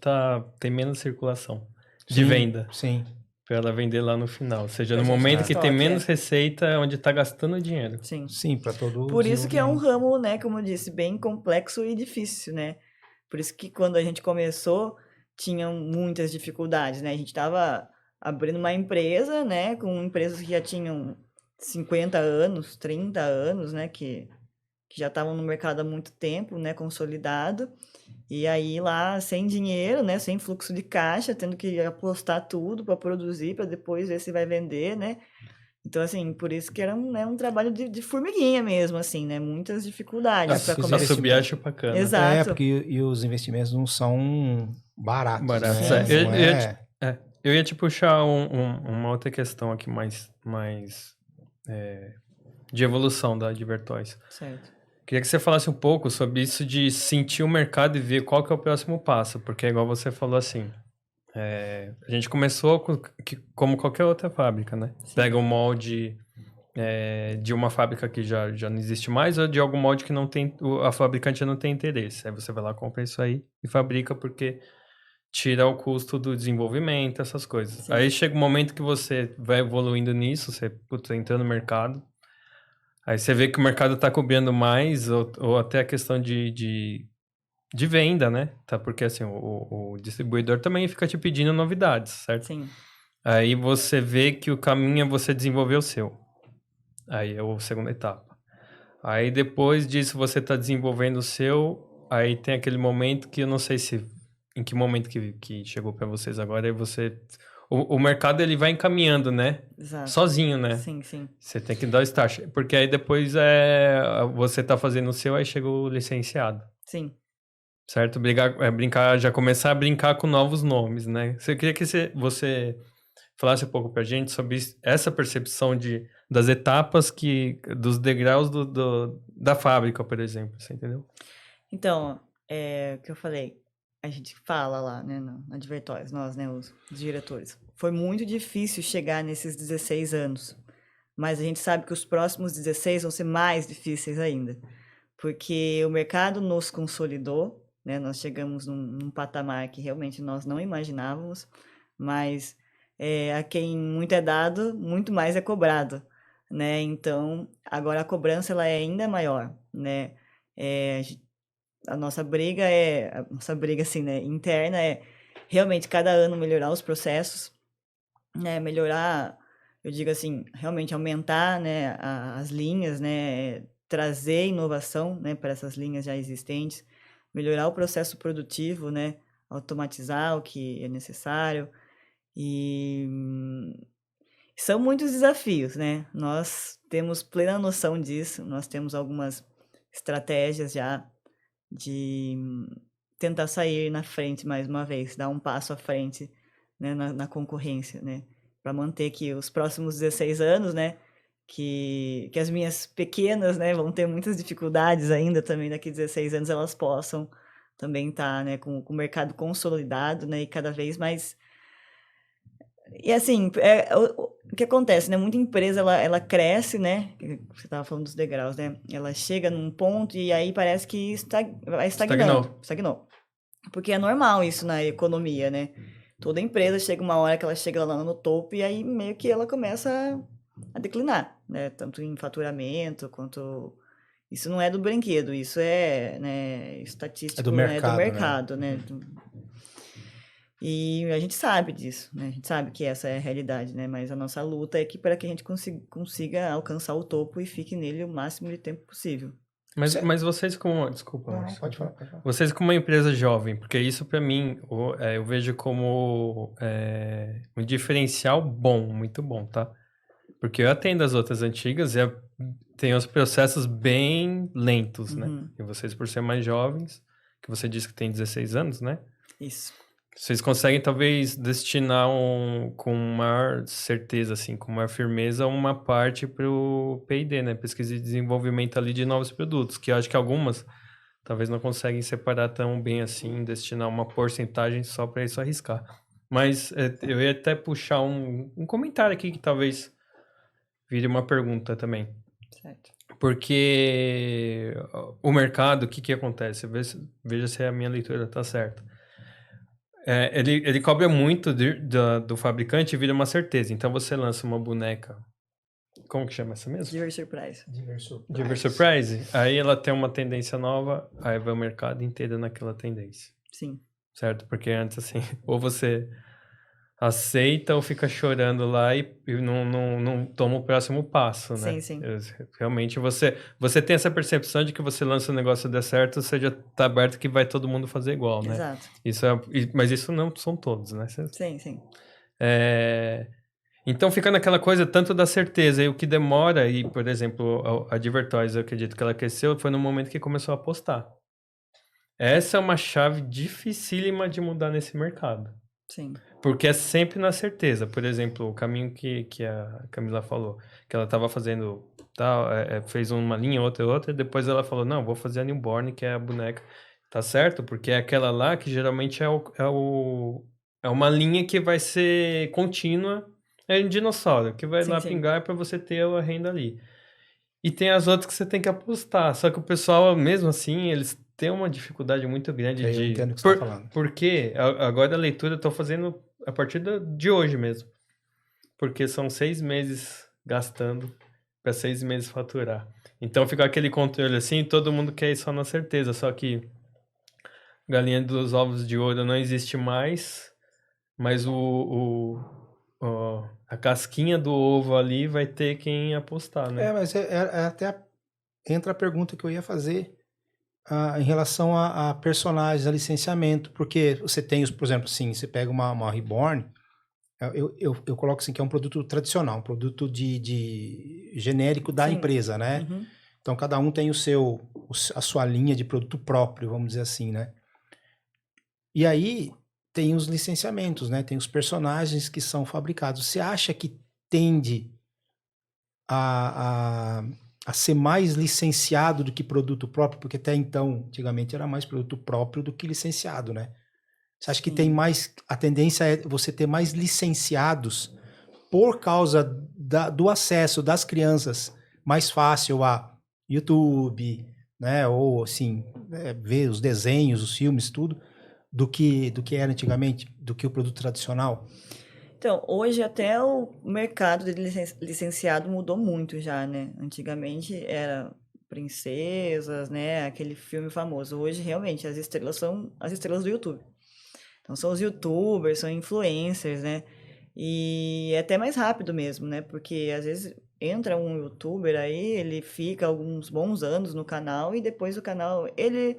tem menos circulação de Sim, venda, sim. para ela vender lá no final. Ou seja, Pra no gente ter momento que tem estoque, menos receita, é onde está gastando dinheiro. sim. Sim, para todo o Por isso que é um desenvolvimento. ramo, né? Como eu disse, bem complexo e difícil, né? Por isso que quando a gente começou, tinham muitas dificuldades, né? A gente estava abrindo uma empresa, né? Com empresas que já tinham 50 anos, 30 anos, né? Que já estavam no mercado há muito tempo, né? Consolidado. E aí lá, sem dinheiro, né? Sem fluxo de caixa, tendo que apostar tudo para produzir, para depois ver se vai vender, né? Então, assim, por isso que era um trabalho de formiguinha mesmo, assim, né? Muitas dificuldades para Os começar. Assobiar investimentos. chupacana. Exato. Porque e os investimentos não são baratos, Baratos. né? Sim, Não sim. é. Eu ia te puxar uma outra questão aqui mais de evolução da Divertóis. Certo. Queria que você falasse um pouco sobre isso de sentir o mercado e ver qual que é o próximo passo, porque é igual você falou assim, a gente começou como qualquer outra fábrica, né? Sim. Pega um molde de uma fábrica que já não existe mais ou de algum molde que não tem, a fabricante não tem interesse. Aí você vai lá, compra isso aí e fabrica porque tira o custo do desenvolvimento, essas coisas. Sim. Aí chega um momento que você vai evoluindo nisso, você entra no mercado, aí você vê que o mercado está cobrando mais, ou até a questão de venda, né? Tá? Porque assim, o distribuidor também fica te pedindo novidades, certo? Sim. Aí você vê que o caminho é você desenvolver o seu. Aí é a segunda etapa. Aí depois disso você está desenvolvendo o seu, aí tem aquele momento que eu não sei em que momento que chegou para vocês agora, aí o mercado ele vai encaminhando, né? Exato. Sozinho, né? Sim, sim. Você tem que dar o start, porque aí depois você tá fazendo o seu, aí chega o licenciado. Sim. Certo? Brincar, já começar a brincar com novos nomes, né? Eu queria que você falasse um pouco pra gente sobre essa percepção das etapas dos degraus da fábrica, por exemplo, você entendeu? Então, o que eu falei, a gente fala lá, né, na Divertóis, nós, né, os diretores. Foi muito difícil chegar nesses 16 anos, mas a gente sabe que os próximos 16 vão ser mais difíceis ainda, porque o mercado nos consolidou, né, nós chegamos num patamar que realmente nós não imaginávamos, mas a quem muito é dado, muito mais é cobrado, né? Então, agora a cobrança ela é ainda maior, né? A nossa briga assim, né, interna é realmente cada ano melhorar os processos, né, melhorar, eu digo assim, realmente aumentar, né, as linhas, né, trazer inovação, né, para essas linhas já existentes, melhorar o processo produtivo, né? Automatizar o que é necessário. E são muitos desafios, né? Nós temos plena noção disso, nós temos algumas estratégias já de tentar sair na frente mais uma vez, dar um passo à frente, né, na concorrência, né? Para manter que os próximos 16 anos, né? Que as minhas pequenas, né, vão ter muitas dificuldades ainda também daqui a 16 anos, elas possam também estar, né, com o mercado consolidado, né, e cada vez mais... E assim, o que acontece, né, muita empresa, ela cresce, né, você estava falando dos degraus, né, ela chega num ponto e aí parece que vai estagnou. Porque é normal isso na economia, né, toda empresa chega uma hora que ela chega lá no topo e aí meio que ela começa a declinar, né, tanto em faturamento quanto... Isso não é do brinquedo, isso é, né, estatístico, É do mercado, né? E a gente sabe disso, né? A gente sabe que essa é a realidade, né? Mas a nossa luta é que para que a gente consiga alcançar o topo e fique nele o máximo de tempo possível. Mas vocês como... Desculpa. Não, pode falar. Vocês como uma empresa jovem, porque isso para mim eu vejo como um diferencial bom, muito bom, tá? Porque eu atendo as outras antigas e tem os processos bem lentos, né? E vocês, por ser mais jovens, que você disse que tem 16 anos, né? Isso. Vocês conseguem, talvez, destinar com maior certeza, assim, com maior firmeza, uma parte para o P&D, né? Pesquisa e desenvolvimento ali de novos produtos, que eu acho que algumas talvez não conseguem separar tão bem assim, destinar uma porcentagem só para isso arriscar. Mas eu ia até puxar um comentário aqui que talvez vire uma pergunta também. Certo. Porque o mercado, o que acontece? Veja se a minha leitura está certa. Ele cobra muito do fabricante e vira uma certeza. Então você lança uma boneca. Como que chama essa mesmo? Diver Surprise. Aí ela tem uma tendência nova, aí vai o mercado inteiro naquela tendência. Sim. Certo? Porque antes, assim, ou você aceita ou fica chorando lá e não toma o próximo passo, né? Sim. Realmente você tem essa percepção de que você lança um negócio der certo, você já tá aberto que vai todo mundo fazer igual, né? Exato. Mas isso não são todos, né? Sim. Então fica naquela coisa tanto da certeza e o que demora, e por exemplo, a Divertoys, eu acredito que ela cresceu, foi no momento que começou a apostar. Essa é uma chave dificílima de mudar nesse mercado. Sim. Porque é sempre na certeza. Por exemplo, o caminho que a Camila falou, que ela estava fazendo, fez uma linha, outra, depois ela falou, não, vou fazer a Newborn, que é a boneca. Tá certo? Porque é aquela lá que geralmente é uma linha que vai ser contínua, é um dinossauro, que vai lá pingar para você ter a renda ali. E tem as outras que você tem que apostar. Só que o pessoal, mesmo assim, eles têm uma dificuldade muito grande Eu entendo o que você está falando. Porque agora a leitura eu estou fazendo a partir de hoje mesmo. Porque são 6 meses gastando para 6 meses faturar. Então fica aquele controle assim, todo mundo quer ir só na certeza. Só que galinha dos ovos de ouro não existe mais, mas a casquinha do ovo ali vai ter quem apostar, né? Mas até entra a pergunta que eu ia fazer em relação a personagens, a licenciamento, porque você tem, por exemplo, assim, você pega uma Reborn, eu coloco assim que é um produto tradicional, um produto de genérico da empresa, né? Então cada um tem a sua linha de produto próprio, vamos dizer assim, né? E aí tem os licenciamentos, né? Tem os personagens que são fabricados. Você acha que tende a ser mais licenciado do que produto próprio? Porque até então, antigamente, era mais produto próprio do que licenciado, né? Você acha que tem mais... A tendência é você ter mais licenciados por causa do acesso das crianças mais fácil a YouTube, né? Ou, assim, ver os desenhos, os filmes, tudo, do que era antigamente, do que o produto tradicional? Então, hoje até o mercado de licenciado mudou muito já, né? Antigamente era princesas, né? Aquele filme famoso. Hoje, realmente, as estrelas são as estrelas do YouTube. Então, são os YouTubers, são influencers, né? E é até mais rápido mesmo, né? Porque, às vezes, entra um YouTuber aí, ele fica alguns bons anos no canal e depois o canal, ele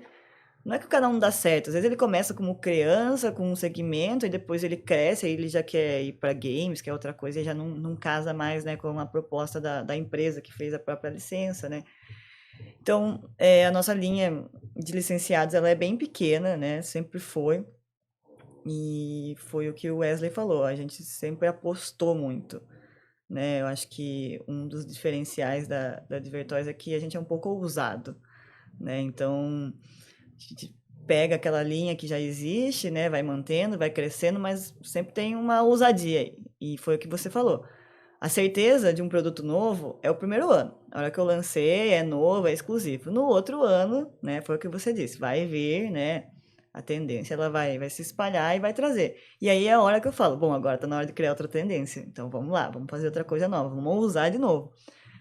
não é que o canal não dá certo, às vezes ele começa como criança, com um segmento, e depois ele cresce, aí ele já quer ir para games, que é outra coisa, e já não casa mais, né, com a proposta da empresa que fez a própria licença, né. Então, a nossa linha de licenciados, ela é bem pequena, né, sempre foi, e foi o que o Wesley falou, a gente sempre apostou muito, né, eu acho que um dos diferenciais da Divertóis é que a gente é um pouco ousado, né, então a gente pega aquela linha que já existe, né, vai mantendo, vai crescendo, mas sempre tem uma ousadia aí. E foi o que você falou. A certeza de um produto novo é o primeiro ano. A hora que eu lancei, é novo, é exclusivo. No outro ano, né, foi o que você disse, vai vir, né, a tendência, ela vai se espalhar e vai trazer. E aí é a hora que eu falo, bom, agora tá na hora de criar outra tendência. Então vamos lá, vamos fazer outra coisa nova, vamos ousar de novo,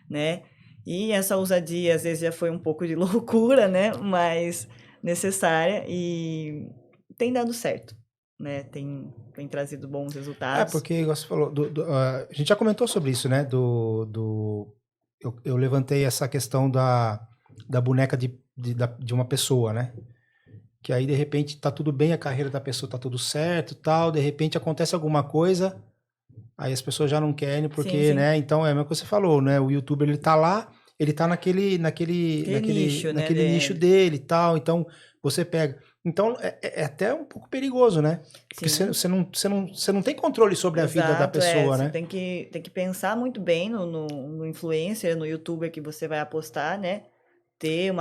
né? E essa ousadia às vezes já foi um pouco de loucura, né, mas necessária e tem dado certo, né? Tem trazido bons resultados. Porque, igual você falou, a gente já comentou sobre isso, né? Eu levantei essa questão da boneca de uma pessoa, né? Que aí, de repente, tá tudo bem, a carreira da pessoa tá tudo certo, tal, de repente acontece alguma coisa, aí as pessoas já não querem, porque, Sim. né? Então, é o que você falou, né? O youtuber, ele tá lá, ele tá naquele nicho, né, nicho dele e tal, então você pega. Então, é até um pouco perigoso, né? Porque Sim. você não tem controle sobre a vida da pessoa, você né? tem que pensar muito bem no influencer, no youtuber que você vai apostar, né? Ter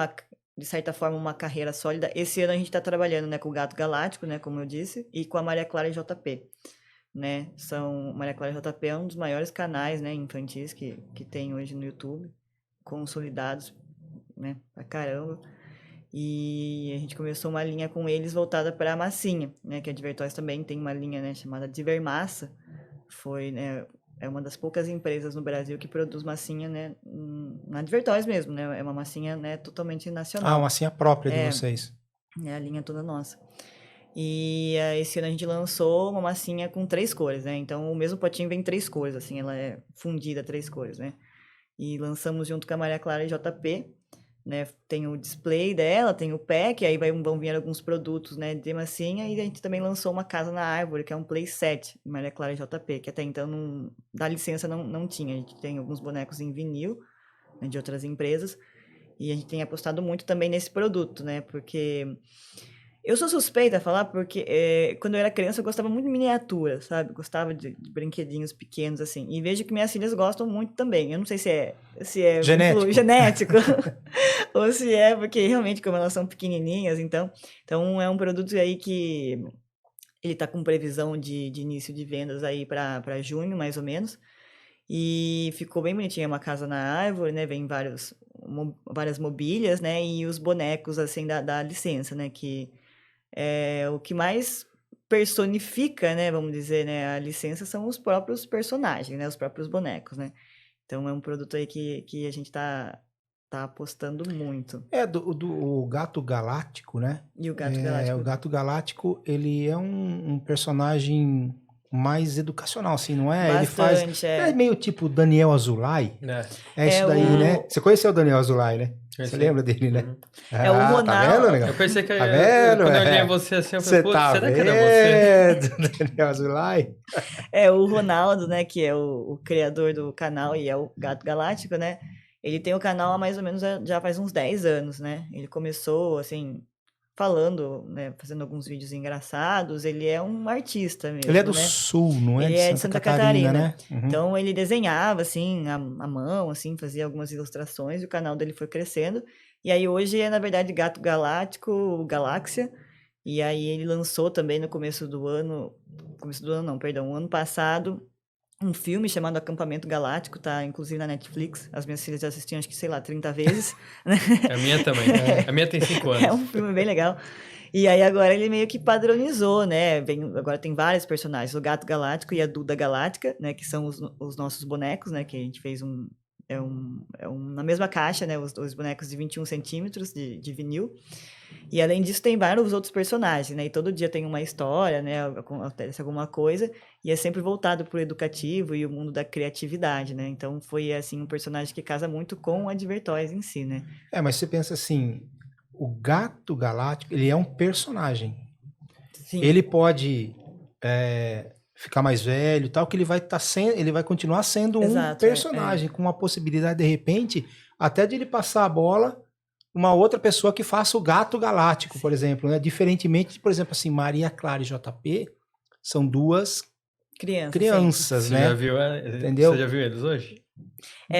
de certa forma, uma carreira sólida. Esse ano a gente está trabalhando, né, com o Gato Galáctico, né, como eu disse, e com a Maria Clara JP, né? Maria Clara JP é um dos maiores canais, né, infantis que tem hoje no YouTube, consolidados, né, pra caramba. E a gente começou uma linha com eles voltada para a massinha, né? Que a Divertóis também tem uma linha, né, chamada Divermassa. Foi, né, é uma das poucas empresas no Brasil que produz massinha, né, na Divertóis mesmo, né? É uma massinha, né, totalmente nacional. Uma massinha própria de vocês. É a linha toda nossa. E esse ano a gente lançou uma massinha com 3 cores, né? Então o mesmo potinho vem 3 cores, assim, ela é fundida 3 cores, né? E lançamos junto com a Maria Clara e JP, né? Tem o display dela, tem o pack, aí vão vir alguns produtos, né, de massinha, e a gente também lançou uma Casa na Árvore, que é um playset, Maria Clara e JP, que até então da licença não tinha. A gente tem alguns bonecos em vinil, né, de outras empresas, e a gente tem apostado muito também nesse produto, né, porque eu sou suspeita a falar porque quando eu era criança eu gostava muito de miniatura, sabe? Gostava de brinquedinhos pequenos, assim. E vejo que minhas filhas gostam muito também. Eu não sei se é genético ou se é porque realmente como elas são pequenininhas, então é um produto aí que ele tá com previsão de início de vendas aí para junho, mais ou menos. E ficou bem bonitinha, uma casa na árvore, né? Vem várias mobílias, né? E os bonecos, assim, da licença, né? Que o que mais personifica, né, vamos dizer, né, a licença são os próprios personagens, né, os próprios bonecos, né. Então é um produto aí que a gente tá apostando muito. O Gato Galáctico, né? E o Gato Galáctico? O Gato Galáctico, ele é um personagem mais educacional, assim, não é? Bastante, É meio tipo Daniel Azulay. É isso daí, né? Você conheceu o Daniel Azulay, né? Você lembra dele, né? É o Ronaldo. Tá vendo, legal? Eu pensei que tá vendo? Quando eu olhei você assim, eu falei, tá será que era você? Daniel Azulay? O Ronaldo, né, que é o criador do canal e é o Gato Galáctico, né? Ele tem o canal há mais ou menos já faz uns 10 anos, né? Ele começou, assim, falando, né, fazendo alguns vídeos engraçados. Ele é um artista mesmo, ele é do né? Sul, não é? Ele é de Santa Catarina, né? Uhum. Então ele desenhava assim à mão, assim, fazia algumas ilustrações e o canal dele foi crescendo. E aí hoje é na verdade Gato Galáctico, Galáxia. E aí ele lançou também no começo do ano não, perdão, ano passado, um filme chamado Acampamento Galáctico, tá inclusive na Netflix. As minhas filhas já assistiram, acho que, sei lá, 30 vezes. A minha também. A minha tem 5 anos. É um filme bem legal. E aí agora ele meio que padronizou, né? Agora tem vários personagens, o Gato Galáctico e a Duda Galáctica, né? Que são os nossos bonecos, né? Que a gente fez na mesma caixa, né? Os bonecos de 21 centímetros de vinil. E além disso tem vários outros personagens, né? E todo dia tem uma história, né? Acontece alguma coisa. E é sempre voltado pro educativo e o mundo da criatividade, né? Então foi, assim, um personagem que casa muito com a Divertóis em si, né? Mas você pensa assim, o Gato Galáctico, ele é um personagem. Sim. Ele pode ficar mais velho e tal, que ele vai ele vai continuar sendo Exato, um personagem, com uma possibilidade, de repente, até de ele passar a bola uma outra pessoa que faça o Gato Galáctico, por exemplo, né? Diferentemente de, por exemplo, assim, Maria Clara e JP são duas crianças, Você né? já viu, Entendeu? Você já viu eles hoje?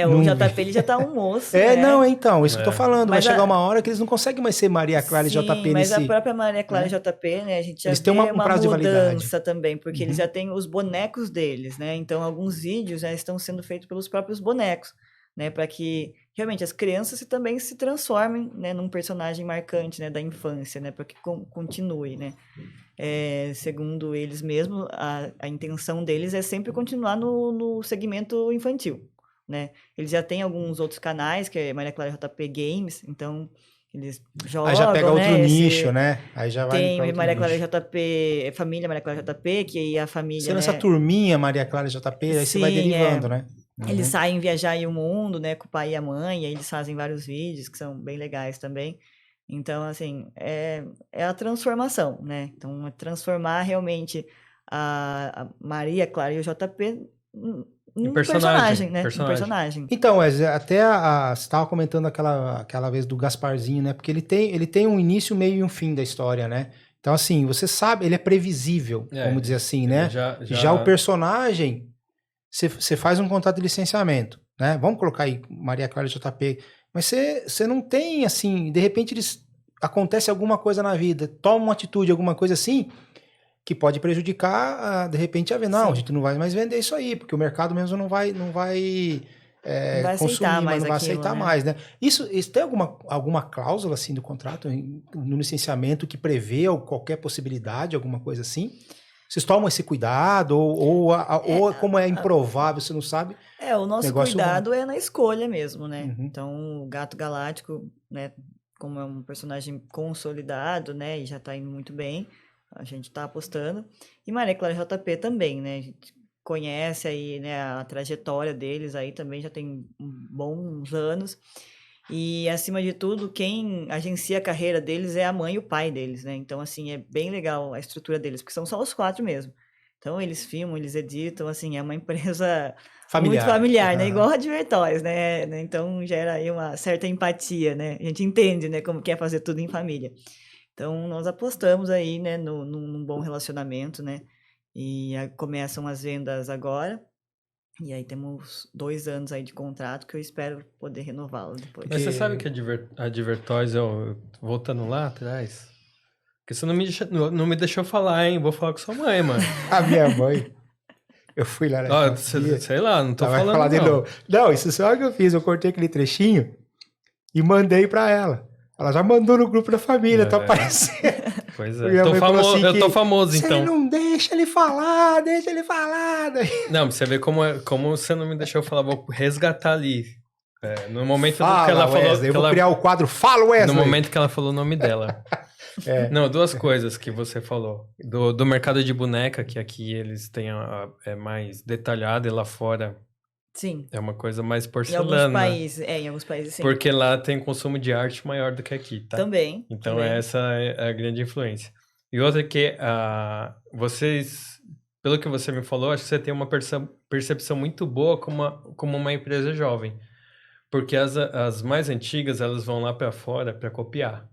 O Não JP ele já tá um moço, Não, né? então, isso que eu tô falando. Vai Mas chegar uma hora que eles não conseguem mais ser Maria Clara e Sim, JP mas nesse... a própria Maria Clara e JP, né, a gente já Eles têm vê um prazo de validade. mudança também, porque eles Uhum. já têm os bonecos deles, né? Então, alguns vídeos já estão sendo feitos pelos próprios bonecos, né? Para que realmente as crianças também se transformem, né, num personagem marcante, né, da infância, né? Para que continue, né? Segundo eles mesmos, a intenção deles é sempre continuar no segmento infantil, né? Eles já têm alguns outros canais, que é Maria Clara JP Games, então eles jogam, Aí já pega outro né? nicho, né? Aí já vai pra Tem outro Maria Clara nicho. JP, família Maria Clara JP, que aí a família, Sendo né? essa turminha Maria Clara e JP, aí você vai Sim, derivando, né? Eles saem viajar aí o mundo, né, com o pai e a mãe, aí eles fazem vários vídeos que são bem legais também. Então, assim, é a transformação, né? Então, é transformar realmente a Maria Clara e o JP num personagem, né? Um personagem. Então, até você estava comentando aquela vez do Gasparzinho, né? Porque ele tem um início, meio e um fim da história, né? Então, assim, você sabe, ele é previsível, vamos dizer assim, né? Já o personagem, você faz um contrato de licenciamento, né? Vamos colocar aí Maria Clara e JP, mas você não tem, assim, de repente acontece alguma coisa na vida, toma uma atitude, alguma coisa assim, que pode prejudicar, de repente, a venda. Não, a gente não vai mais vender isso aí, porque o mercado mesmo não vai consumir, mas não vai aceitar mais, né? Isso tem alguma cláusula, assim, do contrato, no licenciamento, que prevê qualquer possibilidade, alguma coisa assim? Vocês tomam esse cuidado? Ou como é improvável, você não sabe? O nosso cuidado é na escolha mesmo, né? Uhum. Então, o Gato Galáctico, né, como é um personagem consolidado, né, e já tá indo muito bem, a gente tá apostando. E Maria Clara JP também, né? A gente conhece aí, né, a trajetória deles aí também, já tem bons anos. E, acima de tudo, quem agencia a carreira deles é a mãe e o pai deles, né? Então, assim, é bem legal a estrutura deles, porque são só os 4 mesmo. Então, eles filmam, eles editam, assim, é uma empresa muito familiar, né? Igual a Advertoys, né? Então, gera aí uma certa empatia, né? A gente entende, né, como que é fazer tudo em família. Então, nós apostamos aí, né, num bom relacionamento, né? E começam as vendas agora. E aí temos 2 anos aí de contrato que eu espero poder renová-lo depois. Mas você sabe que a Advertoys, voltando lá atrás, porque você não me deixou falar, hein? Vou falar com sua mãe, mano. A minha mãe, eu fui lá na sei lá, não tô vai falando falar não. De novo. Não, isso só que eu fiz, eu cortei aquele trechinho e mandei pra ela. Ela já mandou no grupo da família, tá aparecendo. Pois é, eu tô famoso então. Você não deixa ele falar, deixa ele falar. Não, pra você ver como você não me deixou falar, vou resgatar ali. No momento que ela falou. Eu vou criar o quadro Fala, Wesley. No momento que ela falou o nome dela. Não, 2 coisas que você falou. Do mercado de boneca, que aqui eles têm é mais detalhado e lá fora. Sim. É uma coisa mais porcelana. Em alguns países sim. Porque lá tem consumo de arte maior do que aqui, tá? Também. Então também. Essa é a grande influência. E outra que vocês, pelo que você me falou, acho que você tem uma percepção muito boa como uma empresa jovem. Porque as mais antigas, elas vão lá para fora para copiar.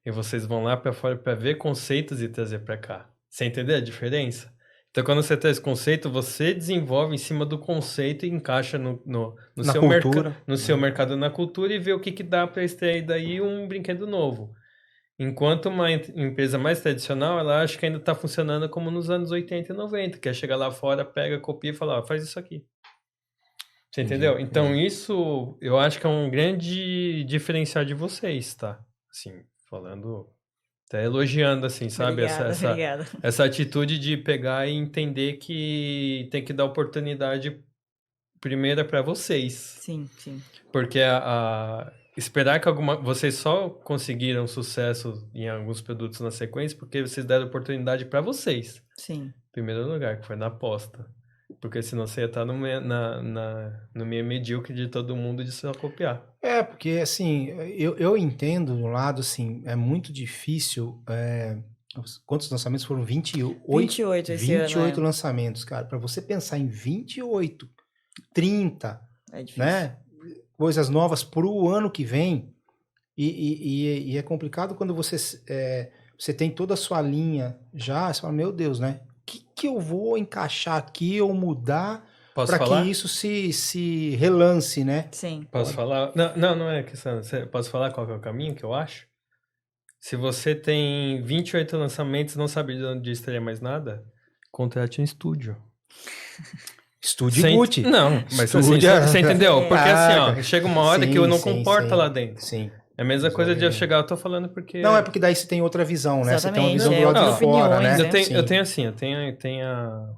E vocês vão lá para fora para ver conceitos e trazer para cá. Você entendeu a diferença? Então, quando você traz conceito, você desenvolve em cima do conceito e encaixa no seu mercado, na cultura, e vê o que dá para extrair daí um brinquedo novo. Enquanto uma empresa mais tradicional, ela acha que ainda está funcionando como nos anos 80 e 90, que é chegar lá fora, pega, copia e fala, faz isso aqui. Você entendeu? Então, isso eu acho que é um grande diferencial de vocês, tá? Assim, falando... Até elogiando, assim, sabe? Obrigada. Essa atitude de pegar e entender que tem que dar oportunidade primeira para vocês. Sim. Porque esperar que vocês só conseguiram sucesso em alguns produtos na sequência porque vocês deram oportunidade para vocês. Sim. Em primeiro lugar, que foi na aposta. Porque senão você ia estar no meio medíocre de todo mundo de só copiar. Porque assim, eu entendo de um lado, assim, é muito difícil. Quantos lançamentos foram? 28? 28 esse ano, 28 lançamentos, cara. Para você pensar em 28, 30, É difícil. né? Coisas novas pro ano que vem. E é complicado quando você tem toda a sua linha já, você fala, meu Deus, né? O que eu vou encaixar aqui ou mudar Posso para que falar? isso se relance, né? Sim. Posso falar? Não é questão. Posso falar qual que é o caminho que eu acho? Se você tem 28 lançamentos e não sabe de onde estreia mais nada, contrate um estúdio. Estúdio Gucci. Não, mas assim, Estúdio- você entendeu? Porque assim, ó, chega uma hora que eu não sim, comporta sim. lá dentro. Sim. É a mesma coisa de eu Resolve. chegar, eu tô falando porque... Não, é porque daí você tem outra visão, né? Você tem uma Exatamente, visão do é lado de outras fora, né? opiniões, né? Eu tenho assim, eu tenho a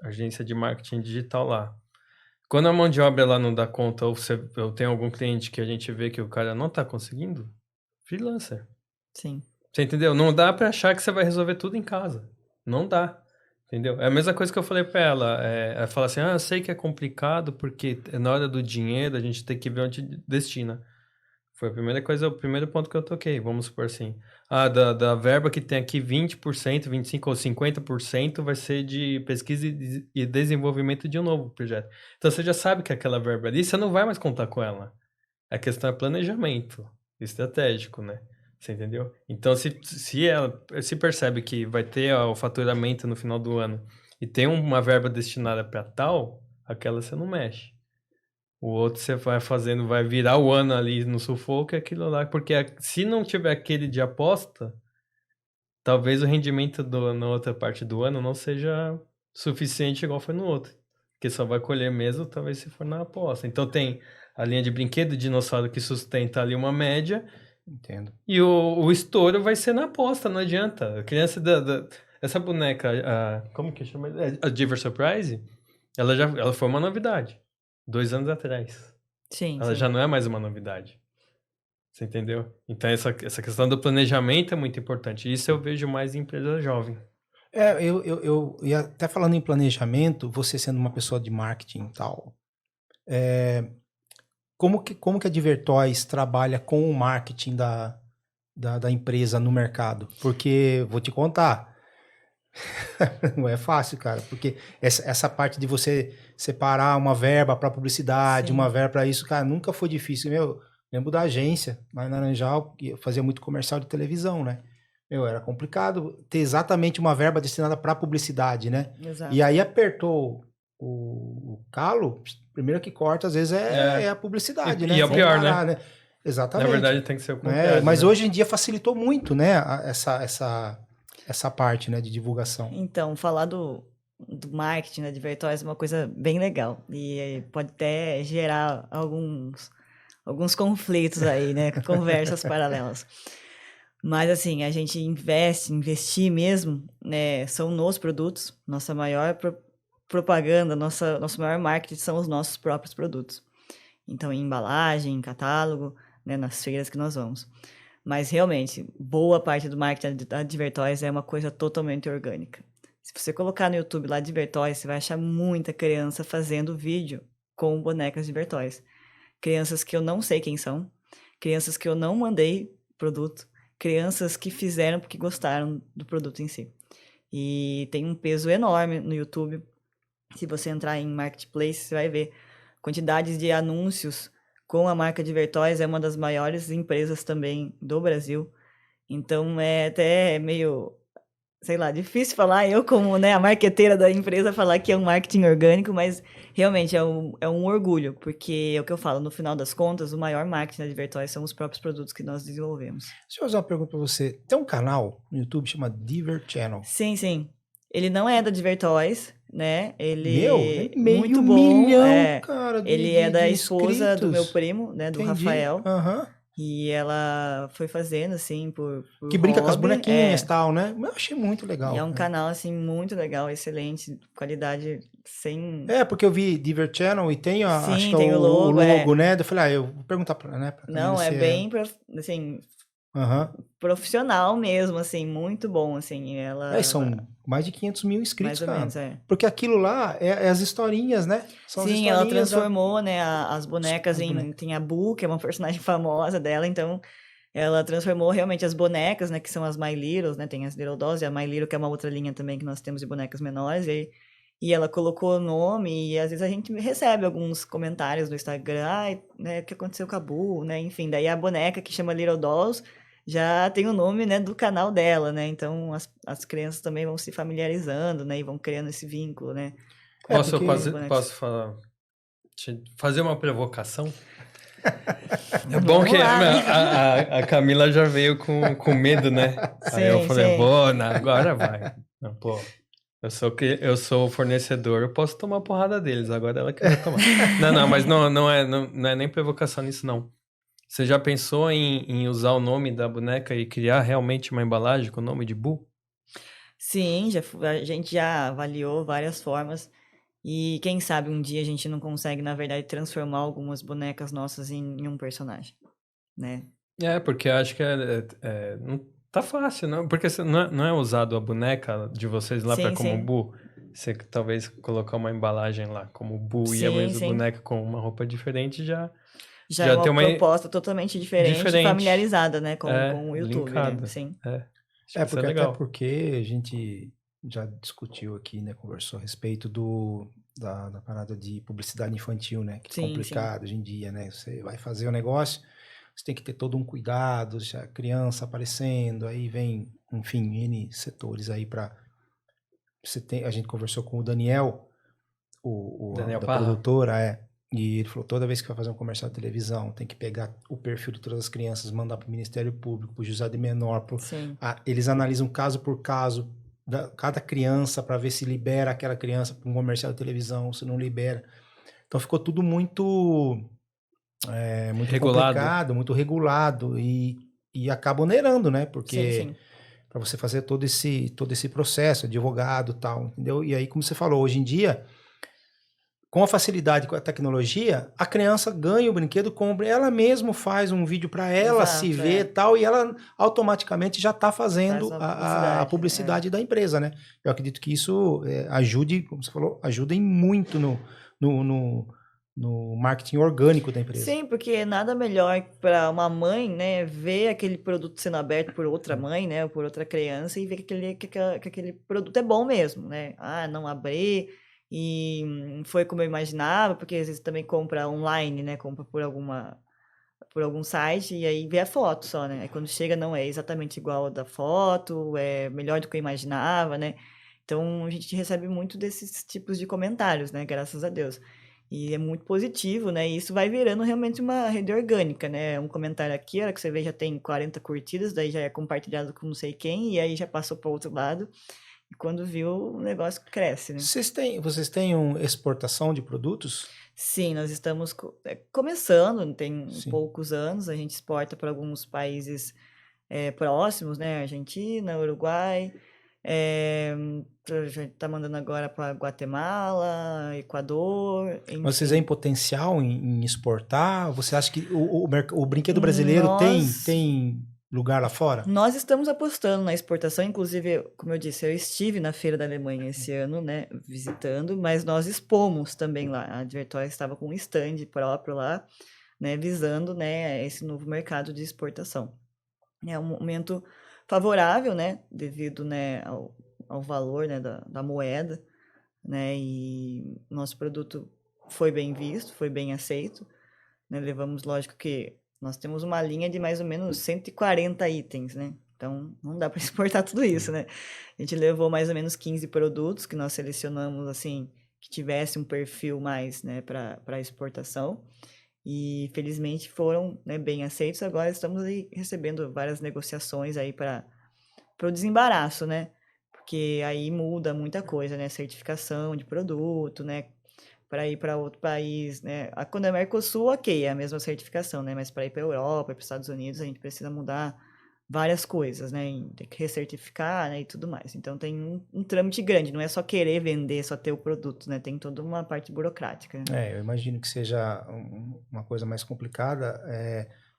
agência de marketing digital lá. Quando a mão de obra lá não dá conta, ou eu tenho algum cliente que a gente vê que o cara não tá conseguindo, freelancer. Sim. Você entendeu? Não dá pra achar que você vai resolver tudo em casa. Não dá. Entendeu? É a mesma coisa que eu falei pra ela. Ela fala assim, eu sei que é complicado porque na hora do dinheiro a gente tem que ver onde destina. Foi a primeira coisa, o primeiro ponto que eu toquei, vamos supor assim. Da verba que tem aqui, 20%, 25% ou 50% vai ser de pesquisa e desenvolvimento de um novo projeto. Então você já sabe que aquela verba ali, você não vai mais contar com ela. A questão é planejamento estratégico, né? Você entendeu? Então, se ela se percebe que vai ter o faturamento no final do ano e tem uma verba destinada para tal, aquela você não mexe. O outro você vai fazendo, vai virar o ano ali no sufoco e aquilo lá, porque se não tiver aquele de aposta, talvez o rendimento na outra parte do ano não seja suficiente igual foi no outro. Porque só vai colher mesmo, talvez se for na aposta. Então tem a linha de brinquedo, dinossauro que sustenta ali uma média, Entendo. e o estouro vai ser na aposta, não adianta. A criança essa boneca, como que chama? A Diver Surprise, ela foi uma novidade. 2 anos atrás. Sim, Ela sim. já não é mais uma novidade. Você entendeu? Então essa questão do planejamento é muito importante. Isso eu vejo mais em empresa jovem. E até falando em planejamento, você sendo uma pessoa de marketing e tal, como que a Divertóis trabalha com o marketing da empresa no mercado? Porque, vou te contar, não é fácil, cara, porque essa parte de você separar uma verba para publicidade, Sim. uma verba para isso, cara, nunca foi difícil. Lembro da agência, lá em Laranjal, que eu fazia muito comercial de televisão, né? Era complicado ter exatamente uma verba destinada para publicidade, né? Exato. E aí apertou o calo, primeiro que corta, às vezes, é a publicidade, né? E é o Vamos pior, parar, né? Exatamente. Na verdade tem que ser o Né? contrário. Mas né? hoje em dia facilitou muito, né? Essa parte, né, de divulgação. Então, falar do marketing, né, de Vertóis é uma coisa bem legal. E pode até gerar alguns conflitos aí, né? Conversas paralelas. Mas, assim, a gente investir mesmo, né, são nos produtos. Nossa maior propaganda, nosso maior marketing são os nossos próprios produtos. Então, em embalagem, em catálogo, né, nas feiras que nós vamos. Mas, realmente, boa parte do marketing da Divertóis é uma coisa totalmente orgânica. Se você colocar no YouTube lá Divertóis, você vai achar muita criança fazendo vídeo com bonecas Divertóis. Crianças que eu não sei quem são, crianças que eu não mandei produto, crianças que fizeram porque gostaram do produto em si. E tem um peso enorme no YouTube. Se você entrar em Marketplace, você vai ver quantidades de anúncios com a marca Divertóis, é uma das maiores empresas também do Brasil. Então, é até meio, sei lá, difícil falar, eu como, né, a marqueteira da empresa, falar que é um marketing orgânico, mas realmente é um orgulho, porque é o que eu falo, no final das contas, o maior marketing da Divertóis são os próprios produtos que nós desenvolvemos. Deixa eu fazer uma pergunta para você. Tem um canal no YouTube que chama Diver Channel. Sim, sim. Ele não é da Divertóis, né? Ele É muito bom. milhão, cara, ele é da de esposa do meu inscritos. primo, né? Do Entendi. Rafael. Aham. E ela foi fazendo, assim, por Que brinca com as hobby, bonequinhas e tal, né? Eu achei muito legal. E é um né? canal, assim, muito legal, excelente, qualidade sem... Porque eu vi Diver Channel e tem, Sim, acho que tem é o logo, logo, né? Eu falei, eu vou perguntar pra, né? Pra Não, mim é se bem, assim, Aham. profissional mesmo, assim, muito bom, assim, ela São mais de 500 mil mais inscritos, ou cara. menos, é. Porque aquilo lá é as historinhas, né? São as Sim, ela historinhas transformou, né, as bonecas as em... bonecas. Tem a Boo, que é uma personagem famosa dela, então ela transformou realmente as bonecas, né, que são as My Littles, né, tem as Little Dolls e a My Little, que é uma outra linha também que nós temos de bonecas menores, e ela colocou o nome, e às vezes a gente recebe alguns comentários no Instagram, ai, né, o que aconteceu com a Boo, né, enfim, daí a boneca que chama Little Dolls já tem o nome, né, do canal dela, né, então as crianças também vão se familiarizando, né, e vão criando esse vínculo, né, Posso, com as Porque bonecas. posso falar, fazer uma provocação? É bom Vamos que lá, né? a Camila já veio com medo, né? Aí eu Sim, falei, sim. agora vai. Não, pô, eu sou o fornecedor, eu posso tomar porrada deles, agora ela que vai tomar. Não, mas não é nem provocação nisso, não. Você já pensou em usar o nome da boneca e criar realmente uma embalagem com o nome de Boo? Sim, a gente já avaliou várias formas. E quem sabe um dia a gente não consegue, na verdade, transformar algumas bonecas nossas em um personagem, né? Porque eu acho que não tá fácil, não? Porque não é usado a boneca de vocês lá para Sim, como sim. Bu. Você talvez colocar uma embalagem lá como Bu e a Sim, mesma sim. boneca com uma roupa diferente Já é já tem uma uma proposta totalmente diferente e diferente. familiarizada, né, É, com o YouTube, né? linkada. Sim. Acho que isso é porque até legal. porque a gente já discutiu aqui, né? Conversou a respeito da parada de publicidade infantil, né? Que é Sim, sim. complicado hoje em dia, né? Você vai fazer o negócio, você tem que ter todo um cuidado, já criança aparecendo, aí vem, enfim, N setores aí para você tem. A gente conversou com o Daniel, Daniel da Parra? produtora, e ele falou, toda vez que vai fazer um comercial de televisão, tem que pegar o perfil de todas as crianças, mandar para o Ministério Público, para o Juizado de Menor, Sim. eles analisam caso por caso cada criança para ver se libera aquela criança para um comercial de televisão, se não libera. Então ficou tudo muito Regulado. complicado, muito regulado e acaba onerando, né? Sim, Porque sim. para você fazer todo esse processo, advogado e tal, entendeu? E aí, como você falou, hoje em dia com a facilidade com a tecnologia, a criança ganha o brinquedo, compra, ela mesma faz um vídeo para ela se Exato, ver e é. tal, e ela automaticamente já está Faz fazendo uma a publicidade, é. publicidade da empresa, né? Eu acredito que isso ajude, como você falou, ajuda em muito no, no, no marketing orgânico da empresa. Sim, porque nada melhor para uma mãe, né, ver aquele produto sendo aberto por outra mãe, né, ou por outra criança e ver que aquele produto é bom mesmo, né? Ah, não abrir e foi como eu imaginava, porque às vezes também compra online, né, compra por algum site e aí vê a foto só, né? Aí quando chega não é exatamente igual a da foto, é melhor do que eu imaginava, né? Então a gente recebe muito desses tipos de comentários, né? Graças a Deus. E é muito positivo, né? E isso vai virando realmente uma rede orgânica, né? Um comentário aqui, a hora que você vê já tem 40 curtidas, daí já é compartilhado com não sei quem, e aí já passou para o outro lado. E quando viu, o negócio cresce, né? Vocês têm exportação de produtos? Sim, nós estamos começando, tem Sim. poucos anos, a gente exporta para alguns países próximos, né? Argentina, Uruguai, a gente está mandando agora para Guatemala, Equador, Vocês veem enfim. potencial em exportar? Você acha que o brinquedo brasileiro Nós tem lugar lá fora? Nós estamos apostando na exportação, inclusive, como eu disse, eu estive na Feira da Alemanha esse ano, né, visitando, mas nós expomos também lá. A Advertória estava com um stand próprio lá, né, visando, né, esse novo mercado de exportação. É um momento favorável, né, devido, né, ao valor, né, da moeda, né, e nosso produto foi bem visto, foi bem aceito, né? Levamos, lógico que nós temos uma linha de mais ou menos 140 itens, né? Então, não dá para exportar tudo isso, né? A gente levou mais ou menos 15 produtos que nós selecionamos, assim, que tivesse um perfil mais, né, para exportação. E, felizmente, foram, né, bem aceitos. Agora estamos aí recebendo várias negociações aí para o desembaraço, né? Porque aí muda muita coisa, né? Certificação de produto, né? Para ir para outro país, né? Quando é Mercosul, ok, é a mesma certificação, né? Mas para ir para a Europa, para os Estados Unidos, a gente precisa mudar várias coisas, né? Tem que recertificar, né? E tudo mais. Então tem um trâmite grande, não é só querer vender, só ter o produto, né? Tem toda uma parte burocrática, né? Eu imagino que seja uma coisa mais complicada.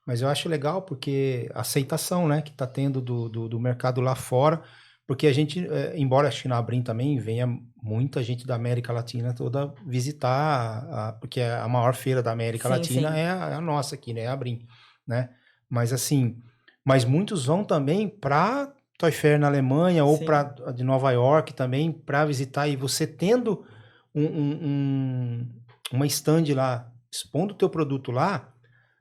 Mas eu acho legal porque a aceitação, né, que está tendo do mercado lá fora, porque a gente, embora acho que na Abrim também venha muita gente da América Latina toda visitar, porque a maior feira da América Sim, Latina sim. é a nossa aqui, né, a Abrim, né? Mas assim, mas muitos vão também para Toy Fair na Alemanha ou Sim. para de Nova York também para visitar, e você tendo uma stand lá, expondo o teu produto lá,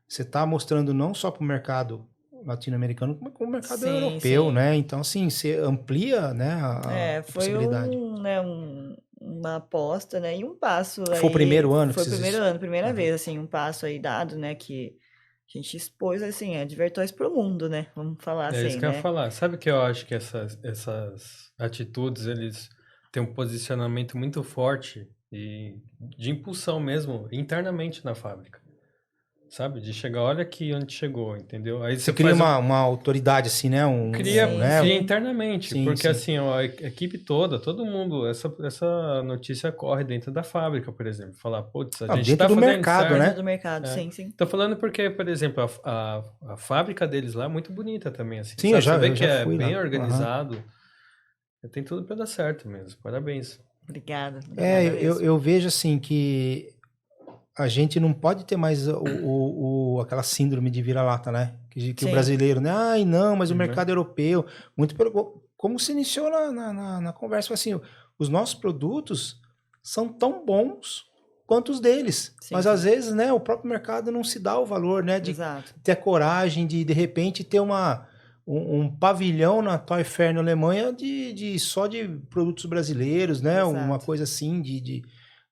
você está mostrando não só para o mercado latino-americano, como para o mercado Sim, europeu, sim. né? Então, assim, você amplia, né, a Foi possibilidade. uma aposta, né, e um passo Foi o aí, primeiro ano que foi o vocês... primeiro ano, primeira Aham. vez, assim, um passo aí dado, né, que a gente expôs, assim, a Divertóis pro mundo, né, vamos falar É isso assim, que eu ia né. falar. Sabe que eu acho que essas atitudes, eles têm um posicionamento muito forte e de impulsão mesmo, internamente na fábrica. Sabe? De chegar, olha aqui onde chegou, entendeu? Aí Você você cria faz o... uma autoridade, assim, né? Sim, Né? Cria sim, internamente, Sim, porque sim. assim, ó, a equipe toda, todo mundo, essa notícia corre dentro da fábrica, por exemplo. Falar, putz, a gente Dentro tá do fazendo mercado, certo. dentro né? do mercado, É. sim, sim. Tô falando porque, por exemplo, a fábrica deles lá é muito bonita também, assim, Sim, eu sabe? Você já, vê eu que já é fui bem lá. Aham. organizado, tem tudo pra dar certo mesmo. Parabéns. Obrigada, obrigada mesmo. Eu vejo, assim, que a gente não pode ter mais aquela síndrome de vira-lata, né? Que o Sim, brasileiro, né? Ai, não, mas o Uhum. mercado europeu, muito pelo... Como se iniciou na conversa, foi assim, os nossos produtos são tão bons quanto os deles. sim, Mas às sim, vezes, né, o próprio mercado não se dá o valor, né? De exato. ter a coragem de repente, ter um pavilhão na Toy Fair na Alemanha só de produtos brasileiros, né? Uma Exato. coisa assim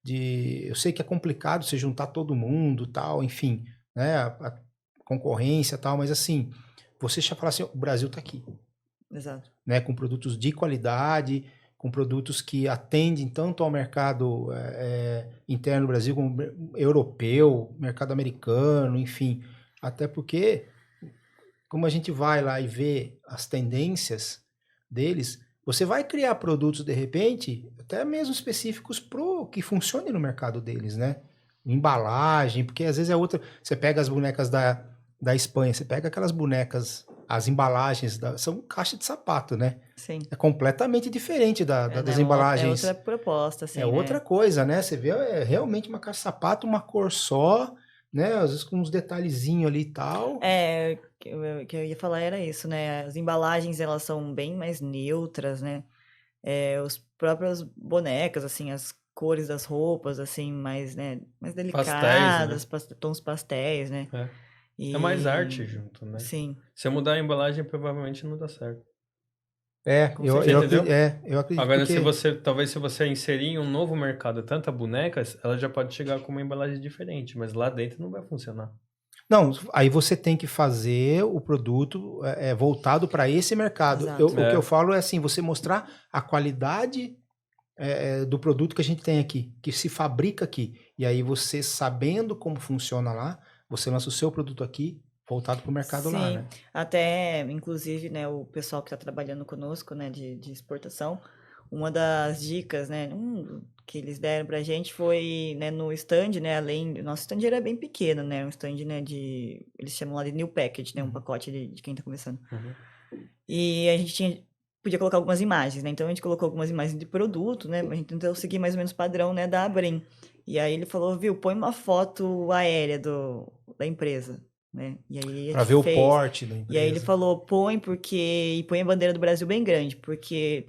eu sei que é complicado você juntar todo mundo, tal, enfim, né, a concorrência, tal, mas assim, você já fala assim, o Brasil está aqui, Exato. né, com produtos de qualidade, com produtos que atendem tanto ao mercado interno do Brasil como europeu, mercado americano, enfim, até porque como a gente vai lá e vê as tendências deles, você vai criar produtos de repente, até mesmo específicos pro que funcione no mercado deles, né? Embalagem, porque às vezes é outra. Você pega as bonecas da Espanha, você pega aquelas bonecas, as embalagens são caixa de sapato, né? Sim. É completamente diferente das É outra embalagens. proposta, É assim, outra né. coisa, né? Você vê realmente uma caixa de sapato, uma cor só, né? Às vezes com uns detalhezinhos ali e tal. É, que eu ia falar era isso, né, as embalagens elas são bem mais neutras, né, os próprias bonecas, assim, as cores das roupas, assim, mais, né, mais Pastéis, né? delicadas, tons pastéis, né, É. É mais arte e junto, né? sim, Se eu mudar a embalagem, provavelmente não dá certo. com Você certeza. entendeu? Eu acredito Agora, porque talvez se você inserir em um novo mercado tanta bonecas, ela já pode chegar com uma embalagem diferente, mas lá dentro não vai funcionar. não, aí você tem que fazer o produto voltado para esse mercado. Exato. O que eu É, falo é assim, você mostrar a qualidade do produto que a gente tem aqui, que se fabrica aqui. E aí você sabendo como funciona lá, você lança o seu produto aqui voltado para o mercado lá, Sim, né? até inclusive, né, o pessoal que está trabalhando conosco, né, de exportação, uma das dicas, né, que eles deram pra gente foi, né, no stand, né, nosso stand era bem pequeno, né, um stand, né, eles chamam lá de new package, né, um Uhum. pacote de quem tá começando. uhum. E a gente podia colocar algumas imagens, né, então a gente colocou algumas imagens de produto, né, a gente tentou seguir mais ou menos o padrão, né, da Abrim. E aí ele falou, viu, põe uma foto aérea da empresa, né, e aí a Para gente ver o fez. porte da E aí ele empresa. falou, e põe a bandeira do Brasil bem grande, porque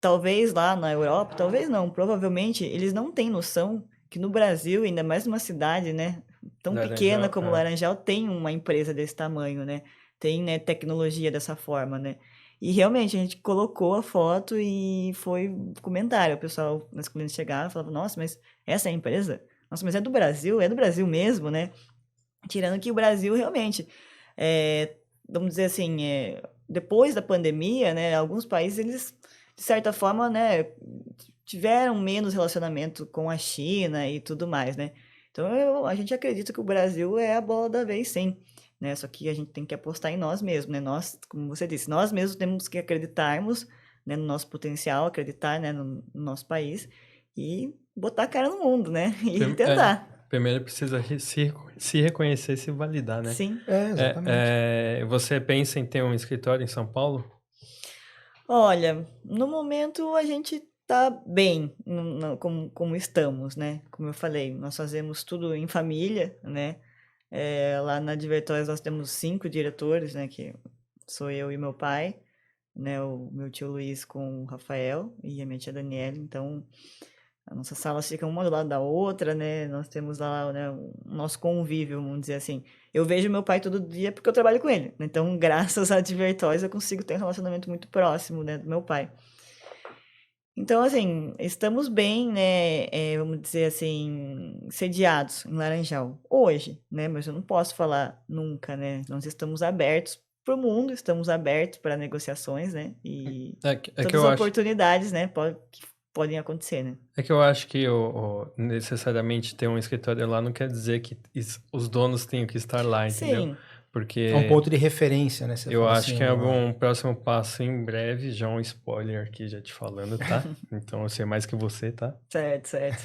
talvez lá na Europa, talvez não, provavelmente eles não têm noção que no Brasil, ainda mais numa cidade, né, tão pequena Laranjal, como Laranjal, tem uma empresa desse tamanho, né? Tem, né, tecnologia dessa forma, né? E realmente a gente colocou a foto e foi comentário. O pessoal, os clientes chegaram e falavam, nossa, mas essa é a empresa? Nossa, mas é do Brasil mesmo, né? Tirando que o Brasil realmente, é, vamos dizer assim, depois da pandemia, né, alguns países, eles, de certa forma, né, tiveram menos relacionamento com a China e tudo mais, né? Então, a gente acredita que o Brasil é a bola da vez, sim, né? Só que a gente tem que apostar em nós mesmos, né? Nós, como você disse, nós mesmos temos que acreditarmos, né, no nosso potencial, acreditar, né, no nosso país e botar a cara no mundo, né? E É, tentar. Primeiro precisa se reconhecer e se validar, né? Sim. Exatamente. Você pensa em ter um escritório em São Paulo? Olha, no momento a gente tá bem como estamos, né? Como eu falei, nós fazemos tudo em família, né? Lá na Divertórios nós temos 5 diretores, né? Que sou eu e meu pai, né? O meu tio Luiz com o Rafael e a minha tia Daniela. Então, as nossas salas ficam uma do lado da outra, né? Nós temos lá, né, o nosso convívio, vamos dizer assim. Eu vejo meu pai todo dia porque eu trabalho com ele. Então, graças a Divertórios, eu consigo ter um relacionamento muito próximo, né, do meu pai. Então, assim, estamos bem, né, vamos dizer assim, sediados em Laranjal hoje, né? Mas eu não posso falar nunca, né? Nós estamos abertos para o mundo, estamos abertos para negociações, né? E Que todas eu as acho. oportunidades, né, que podem acontecer, né? É que eu acho que necessariamente ter um escritório lá não quer dizer que os donos tenham que estar lá, entendeu? Sim, Porque É um ponto de referência, né? Você eu fala acho assim, que em algum próximo passo em breve, já um spoiler aqui já te falando, tá? Então eu sei mais que você, tá? certo, certo.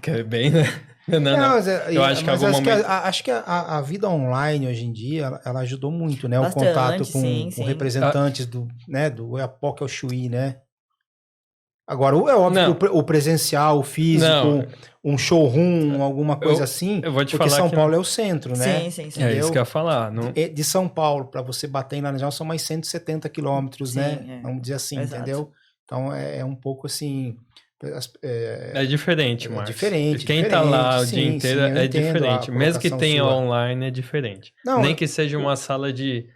Quer bem, né? Não, Não, não. mas, Eu acho que em mas algum acho que, momento. acho que a vida online hoje em dia, ela ajudou muito, né? O contato Bastante, sim, com sim. representantes do, né, do Oiapoque ao Chuí, né? Agora, é óbvio Não, que o presencial, o não. físico, um showroom, alguma coisa assim, Eu vou te porque falar São que. Paulo é o centro, né? Sim, sim, sim. É isso que eu Entendeu? ia falar. Não... De São Paulo, para você bater em Laranjal, são mais 170 quilômetros, né? Sim, Vamos dizer assim, exato. entendeu? Então, é um pouco assim... É diferente, Márcio. diferente, Quem tá diferente. lá o dia Sim, inteiro sim, eu é entendo a diferente. Mesmo que colocação tenha sua. online, é diferente. Não, Nem que seja o- uma sala de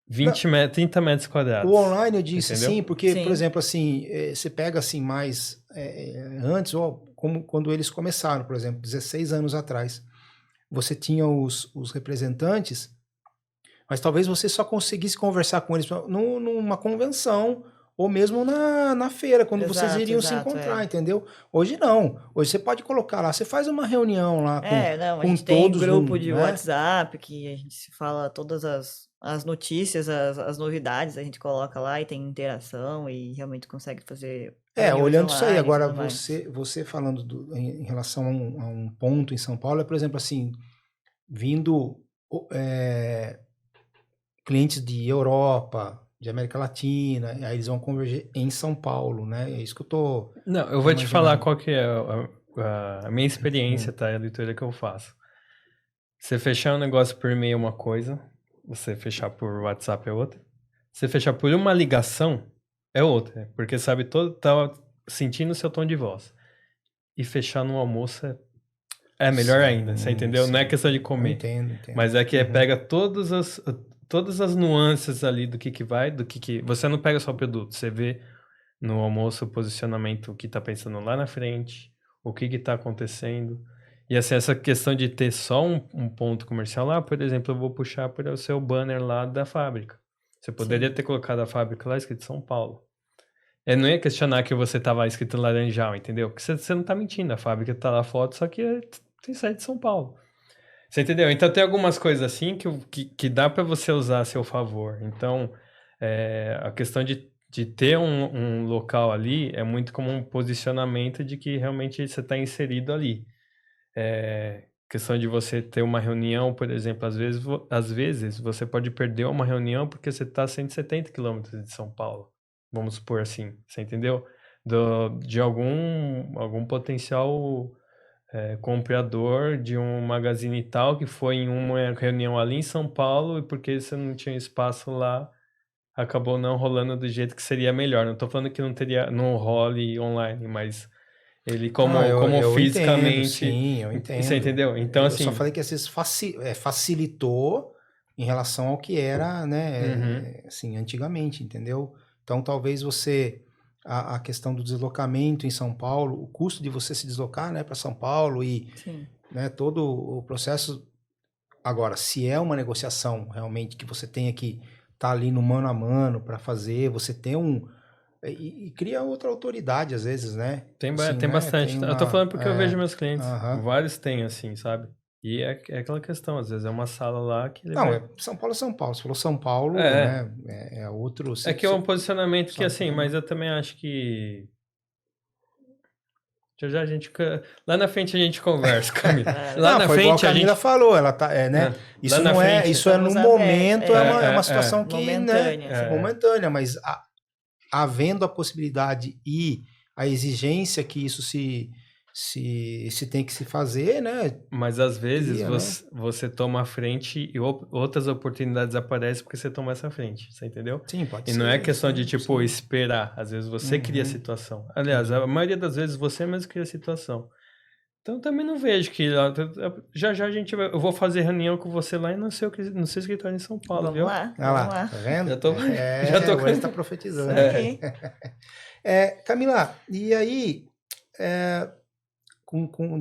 não, 30 metros o quadrados. online eu disse Entendeu? sim, porque, por Sim. exemplo, assim, você pega assim mais antes, ou como quando eles começaram, por exemplo, 16 anos atrás, você tinha os representantes, mas talvez você só conseguisse conversar com eles numa convenção ou mesmo na feira, quando vocês Exato, iriam se exato, encontrar, entendeu? Hoje não. Hoje você pode colocar lá, você faz uma reunião lá não, a com gente tem todos, grupo de né? WhatsApp que a gente se fala todas as notícias, as novidades, a gente coloca lá e tem interação e realmente consegue fazer reuniões Olhando isso aí, online e agora tudo mais. você falando em relação a um ponto em São Paulo, é, por exemplo, assim, vindo clientes de Europa, de América Latina, aí eles vão converger em São Paulo, né? É isso que eu tô Não, eu vou te falar imaginando. qual que é a minha experiência, tá? A leitura que eu faço. Você fechar um negócio por e-mail é uma coisa, você fechar por WhatsApp é outra. Você fechar por uma ligação é outra, porque sabe, tá sentindo o seu tom de voz. E fechar no almoço é melhor ainda, você entendeu? Não é Sim. questão de Eu comer, entendo. mas é que pega todas as nuances ali do que vai, você não pega só o produto, você vê no almoço o posicionamento, o que tá pensando lá na frente, o que tá acontecendo. E assim, essa questão de ter só um ponto comercial lá, por exemplo, eu vou puxar para o seu banner lá da fábrica. Você poderia Sim. ter colocado a fábrica lá escrito São Paulo. Eu não ia questionar que você tava escrito Laranjal, entendeu? Porque você não tá mentindo, a fábrica tá lá a foto, só que tem site de São Paulo. Você entendeu? Então tem algumas coisas assim que dá para você usar a seu favor. Então, a questão de ter um local ali é muito como um posicionamento de que realmente você está inserido ali. Questão de você ter uma reunião, por exemplo, às vezes você pode perder uma reunião porque você está a 170 quilômetros de São Paulo. Vamos supor assim, você entendeu? De algum potencial comprador de um magazine tal que foi em uma reunião ali em São Paulo e porque você não tinha espaço lá, acabou não rolando do jeito que seria melhor. Não tô falando que não role online, mas ele Não, como eu entendo, fisicamente, sim, eu você entendo. entendeu? Então Eu só assim, falei que às vezes facilitou em relação ao que era, uhum, né, assim, antigamente, entendeu? Então, talvez a questão do deslocamento em São Paulo, o custo de você se deslocar, né, para São Paulo e, Sim. né, todo o processo. Agora, se é uma negociação realmente que você tenha que estar ali no mano a mano para fazer, você tem e cria outra autoridade às vezes, né? Assim, tem né? bastante. Tem Eu tô uma. falando porque eu vejo meus clientes, Aham. vários têm assim, sabe? E é aquela questão, às vezes é uma sala lá que ele Não, vai. São Paulo é São Paulo. Você falou São Paulo, É, né? É outro. é que é um posicionamento que Só assim, tem mas uma. eu também acho que Já já a gente... Lá na frente a gente conversa, Camila. É. Lá Não, na foi igual a frente a Camila gente... falou, ela tá, né? Isso Lá na não é, frente- isso é no Estamos momento, abertos, é uma é. situação que, Momentânea, né, assim. momentânea, mas havendo a possibilidade e a exigência que isso se tem que se fazer, né? Mas às vezes Cria, né? você toma a frente e outras oportunidades aparecem porque você toma essa frente, você entendeu? Sim, pode E ser. não é questão de, sim, tipo, sim. esperar. Às vezes você cria a Uhum. situação. Aliás, a maioria das vezes você mesmo cria a situação. Então também não vejo que... Já já a gente vai... Eu vou fazer reunião com você lá no seu escritório em São Paulo, Vamos viu? lá, Olha lá, vamos lá. tá vendo? Já tô- já tô Agora com- está profetizando. Isso aí. Camila, e aí,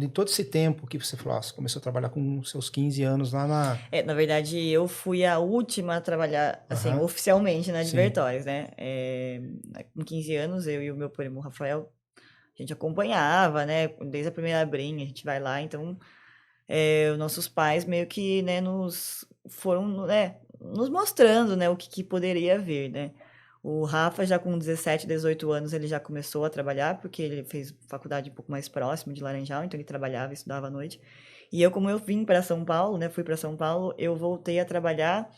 de todo esse tempo que você falou, você começou a trabalhar com seus 15 anos lá na... Na verdade, eu fui a última a trabalhar, assim, Aham. oficialmente na Sim. Divertóis, né? Com 15 anos, eu e o meu primo Rafael, a gente acompanhava, né? Desde a primeira abrinha, a gente vai lá, então... os nossos pais meio que, né, foram, né, nos mostrando, né, o que poderia vir, né? O Rafa, já com 17, 18 anos, ele já começou a trabalhar, porque ele fez faculdade um pouco mais próximo de Laranjal, então ele trabalhava e estudava à noite. E eu, como eu vim para São Paulo, né, fui para São Paulo, eu voltei a trabalhar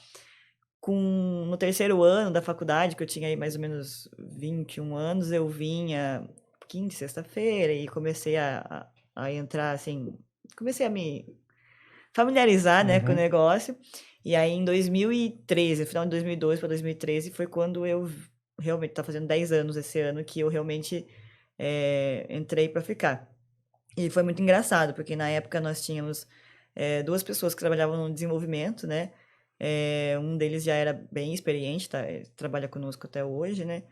no terceiro ano da faculdade, que eu tinha aí mais ou menos 21 anos, eu vinha quinta e sexta-feira e comecei a entrar, assim, comecei a me familiarizar, né, com o Uhum. negócio. E aí, em 2013, final de 2012 para 2013, foi quando eu realmente, tá fazendo 10 anos esse ano, que eu realmente entrei para ficar. E foi muito engraçado, porque na época nós tínhamos duas pessoas que trabalhavam no desenvolvimento, né? Um deles já era bem experiente, tá? Trabalha conosco até hoje, né?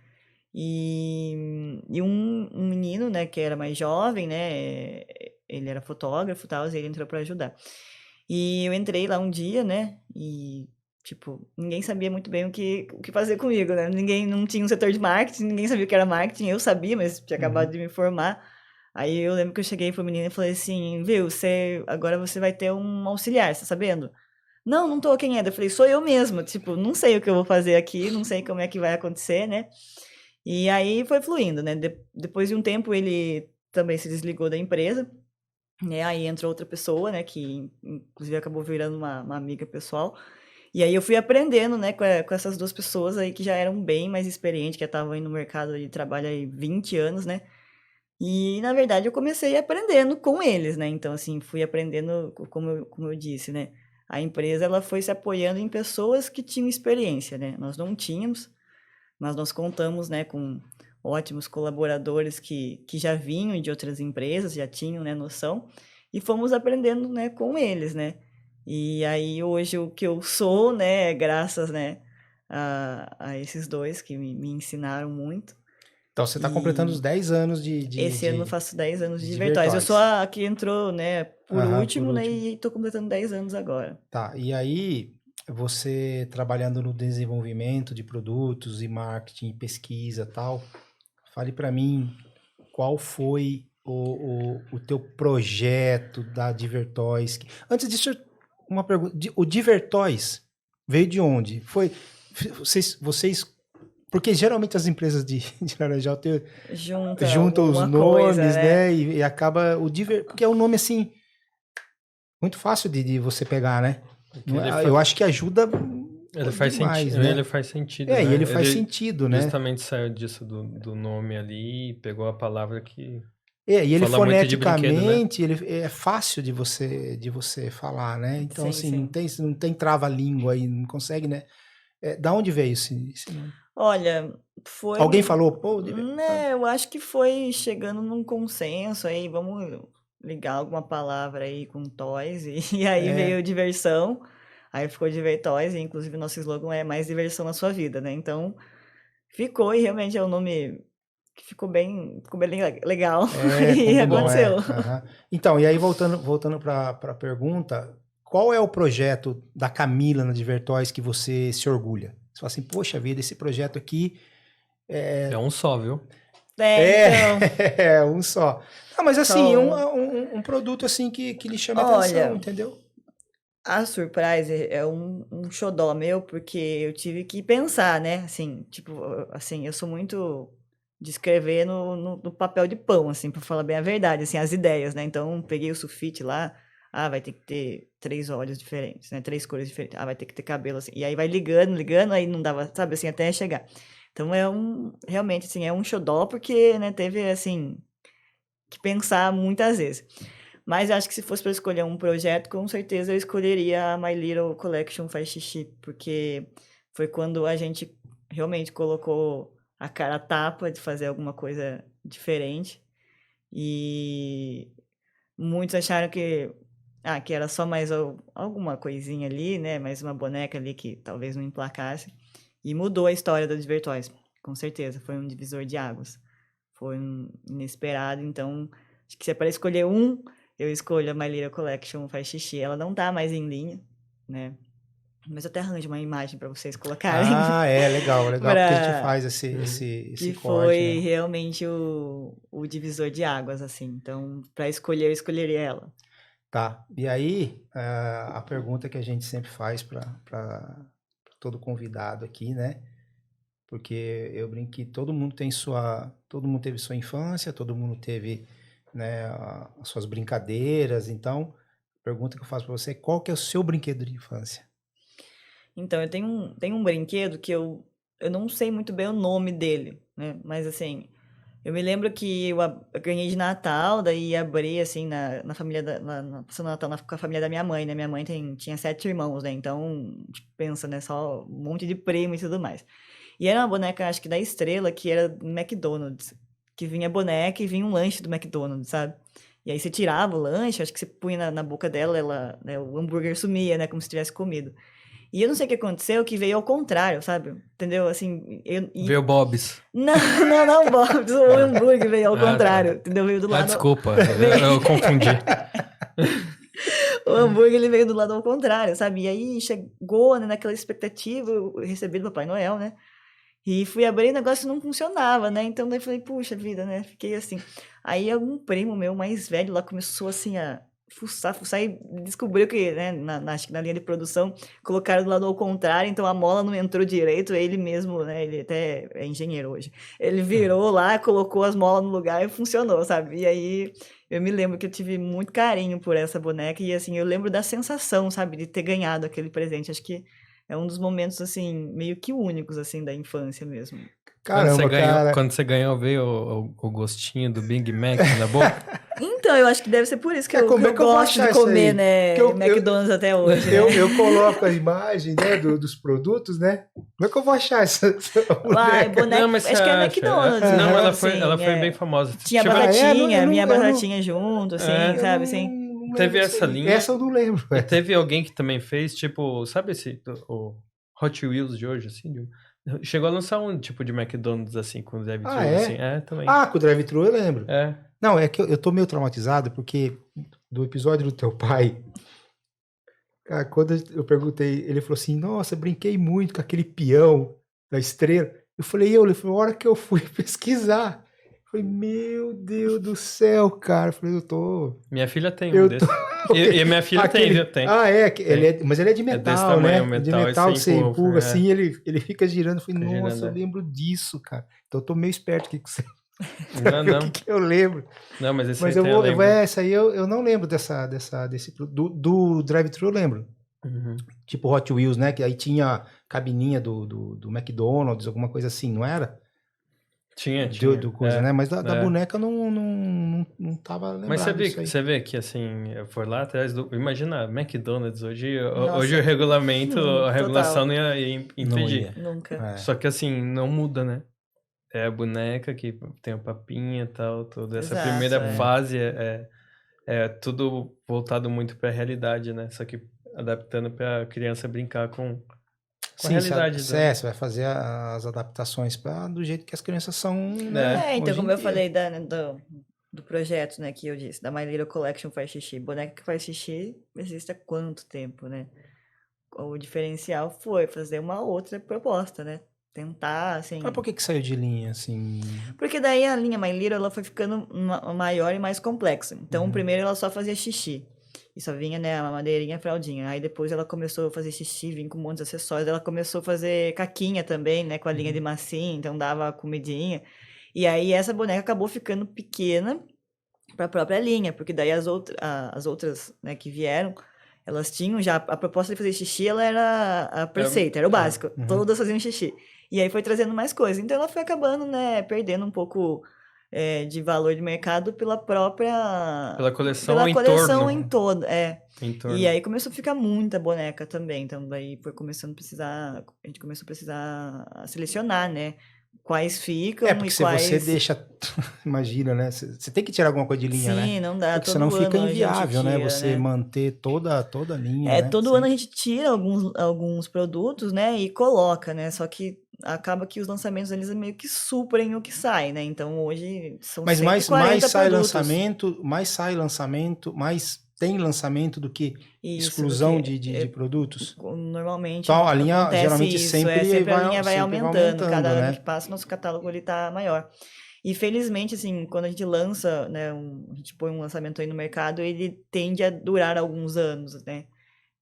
E um menino, né, que era mais jovem, né? Ele era fotógrafo e tal, e ele entrou para ajudar. E eu entrei lá um dia, né? E, tipo, ninguém sabia muito bem o que fazer comigo, né? Ninguém não tinha um setor de marketing, ninguém sabia o que era marketing. Eu sabia, mas tinha acabado de me formar. Aí eu lembro que eu cheguei pro menino e falei assim, viu, agora você vai ter um auxiliar, tá sabendo? Não tô, quem é? Eu falei, sou eu mesma, tipo, não sei o que eu vou fazer aqui, não sei como é que vai acontecer, né? E aí foi fluindo, né? Depois de um tempo ele também se desligou da empresa, né? Aí entrou outra pessoa, né? Que inclusive acabou virando uma amiga pessoal. E aí eu fui aprendendo, né? Com essas duas pessoas aí que já eram bem mais experientes, que já estavam aí no mercado de trabalho aí 20 anos, né? E, na verdade, eu comecei aprendendo com eles, né? Então, assim, fui aprendendo, como eu disse, né? A empresa, ela foi se apoiando em pessoas que tinham experiência, né? Nós não tínhamos, mas nós contamos, né, com ótimos colaboradores que já vinham de outras empresas, já tinham, né, noção, e fomos aprendendo, né, com eles, né? E aí, hoje, o que eu sou, né, é graças, né, a esses dois que me ensinaram muito. Então você está completando os 10 anos de Esse ano eu faço 10 anos de de Divertóis. Eu sou Divertóis. a que entrou, né, por Aham, último, por né, último. e tô completando 10 anos agora. Tá, e aí você trabalhando no desenvolvimento de produtos e marketing, pesquisa e tal, fale para mim qual foi o teu projeto da Divertóis. Antes disso, uma pergunta. O Divertóis veio de onde? Vocês porque geralmente as empresas de Laranjal juntam os alguma nomes, coisa, né? E acaba porque é um nome assim muito fácil de você pegar, né? Eu acho que ajuda demais, né? Ele faz sentido, E né? ele faz sentido, né? Justamente saiu disso do nome ali, pegou a palavra que E ele fala muito de brinquedo, né? foneticamente, ele é fácil de você falar, né? Então, Sim, assim, sim. não tem trava-língua aí, não consegue, né? Da onde veio esse nome? Olha, foi... Alguém falou, pô, Né, eu acho que foi chegando num consenso aí, vamos ligar alguma palavra aí com toys, e aí veio diversão, aí ficou Divertóis, e inclusive nosso slogan é mais diversão na sua vida, né? Então, ficou e realmente é um nome que ficou bem legal e muito bom, aconteceu. Aham. Então, e aí voltando para a pergunta, qual é o projeto da Camila na Divertóis que você se orgulha? Você fala assim, poxa vida, esse projeto aqui É um só, viu? Então, é um só. Ah, mas assim, Então- um produto assim que lhe chame a atenção, Olha, entendeu? a Surprise é um xodó meu, porque eu tive que pensar, né? Assim, tipo, assim, eu sou muito de escrever no papel de pão, assim, pra falar bem a verdade, assim, as ideias, né? Então, peguei o sulfite lá, vai ter que ter 3 olhos diferentes, né? 3 cores diferentes. Vai ter que ter cabelo, assim. E aí vai ligando, aí não dava, sabe, assim, até chegar. Então, realmente, assim, é um xodó, porque, né, teve, assim, que pensar muitas vezes. Mas eu acho que se fosse para escolher um projeto, com certeza eu escolheria a My Little Collection Faz Xixi, porque foi quando a gente realmente colocou a cara a tapa de fazer alguma coisa diferente. E muitos acharam que era só mais alguma coisinha ali, né? Mais uma boneca ali que talvez não emplacasse. E mudou a história da Desvirtuais, com certeza. Foi um divisor de águas. Foi inesperado, então acho que se é para escolher um, eu escolho a My Little Collection Faz Xixi. Ela não tá mais em linha, né? Mas eu até arranjo uma imagem para vocês colocarem. Legal, porque a gente faz esse que corte, foi né? realmente o divisor de águas, assim. Então, para escolher, eu escolheria ela. Tá. E aí, a pergunta que a gente sempre faz para todo convidado aqui, né? Porque eu brinco que todo mundo teve sua infância, todo mundo teve, né, as suas brincadeiras. Então, a pergunta que eu faço para você é: qual que é o seu brinquedo de infância? Então, eu tenho um brinquedo que eu não sei muito bem o nome dele, né? Mas, assim, eu me lembro que eu ganhei de Natal, daí abri, assim, na família, passando Natal com a família da minha mãe, né? Minha mãe tinha 7 irmãos, né? Então, tipo, pensa, né? Só um monte de primo e tudo mais. E era uma boneca, acho que da Estrela, que era do McDonald's. Que vinha boneca e vinha um lanche do McDonald's, sabe? E aí você tirava o lanche, acho que você punha na boca dela, né, o hambúrguer sumia, né? Como se tivesse comido. E eu não sei o que aconteceu, que veio ao contrário, sabe? Entendeu? Assim, Veio Bob's. Não, Bob, o hambúrguer veio ao contrário, tá. entendeu? Veio do lado... Desculpa, eu confundi. O hambúrguer, ele veio do lado ao contrário, sabe? E aí chegou, né, naquela expectativa, eu recebi do Papai Noel, né? E fui abrir, o negócio não funcionava, né? Então daí falei, puxa vida, né? Fiquei assim. Aí algum primo meu mais velho lá começou assim a fuçar e descobriu que, né, acho que na linha de produção, colocaram do lado ao contrário, então a mola não entrou direito, ele mesmo, né? Ele até é engenheiro hoje. Ele virou lá, colocou as molas no lugar e funcionou, sabe? E aí eu me lembro que eu tive muito carinho por essa boneca e assim, eu lembro da sensação, sabe, de ter ganhado aquele presente. Acho que é um dos momentos, assim, meio que únicos, assim, da infância mesmo. Caramba, quando você ganhou, veio o gostinho do Big Mac na boca? Então, eu acho que deve ser por isso que eu como é que eu vou gosto de achar isso comer, aí? né, McDonald's até hoje, né? Eu coloco a imagem, né, dos produtos, né? Como é que eu vou achar essa boneca? Não, mas acho que é acha? McDonald's. Não, né? ela foi bem famosa. Tinha Tipo, batatinha, minha batatinha junto, assim, sabe, assim. Teve essa linha. Essa eu não lembro. E teve alguém que também fez, tipo, sabe o Hot Wheels de hoje, assim? Chegou a lançar um tipo de McDonald's, assim, com o drive-thru, assim. Também. Com o drive-thru eu lembro. É. Não, é que eu tô meio traumatizado, porque do episódio do teu pai, cara, quando eu perguntei, ele falou assim, nossa, brinquei muito com aquele peão da Estrela. Eu falei, ele falou, a hora que eu fui pesquisar, eu falei, meu Deus do céu, cara. Eu falei, eu tô... Minha filha tem um desse. E minha filha tem. Mas ele é de metal, tamanho, né? metal, de metal, você empurra é. assim, ele fica girando. Eu falei, Fica nossa, girando, eu lembro disso, cara. Então eu tô meio esperto aqui com você. Não. O que eu lembro. Não, mas esse mas aí eu lembro. Essa aí eu não lembro desse do drive-thru eu lembro. Uhum. Tipo Hot Wheels, né? Que aí tinha cabininha do McDonald's, alguma coisa assim, não era? Tinha. Do coisa, né? Mas da boneca não tava lembrado. Mas você vê que, assim, eu for lá atrás do... Imagina, McDonald's, hoje o Total. regulação não ia impedir. Nunca. Só que, assim, não muda, né? É a boneca que tem a papinha e tal, tudo. Essa primeira fase é tudo voltado muito pra realidade, né? Só que adaptando pra criança brincar com a realidade. Você vai fazer as adaptações do jeito que as crianças são, né? Então, como eu falei do projeto, né, que eu disse, da My Little Collection Faz Xixi. Boneca que faz xixi existe há quanto tempo, né? O diferencial foi fazer uma outra proposta, né? Tentar, assim... Mas por que saiu de linha, assim? Porque daí a linha My Little, ela foi ficando maior e mais complexa. Então, primeiro ela só fazia xixi. E só vinha, né, a mamadeirinha, a fraldinha. Aí depois ela começou a fazer xixi, vinha com um monte de acessórios. Ela começou a fazer caquinha também, né, com a linha de massinha. Então dava comidinha. E aí essa boneca acabou ficando pequena para a própria linha, porque daí as outras, né, que vieram, elas tinham já a proposta de fazer xixi, ela era a preceita, era o básico, todas faziam xixi. E aí foi trazendo mais coisas. Então ela foi acabando, né, perdendo um pouco de valor de mercado pela própria... Pela coleção pela em coleção torno. em todo, Em torno. E aí começou a ficar muita boneca também. Então daí foi começando a precisar... A gente começou a precisar selecionar, né? Quais ficam porque e se quais... você deixa... Imagina, né? Você tem que tirar alguma coisa de linha, né? Sim, não dá. Porque Todo senão fica ano a gente inviável, né? tira, Você né? manter toda a linha, né? Todo ano a gente tira alguns produtos, né, e coloca, né, só que acaba que os lançamentos eles meio que suprem o que sai, né, então hoje são Mas 140 mais sai produtos. lançamento, mais tem lançamento do que Isso, exclusão porque de produtos. normalmente Então, a linha acontece geralmente isso, sempre a linha vai sempre vai aumentando, cada ano né? que passa nosso catálogo ele tá maior. E felizmente, assim, quando a gente lança, né, a gente põe um lançamento aí no mercado, ele tende a durar alguns anos, né?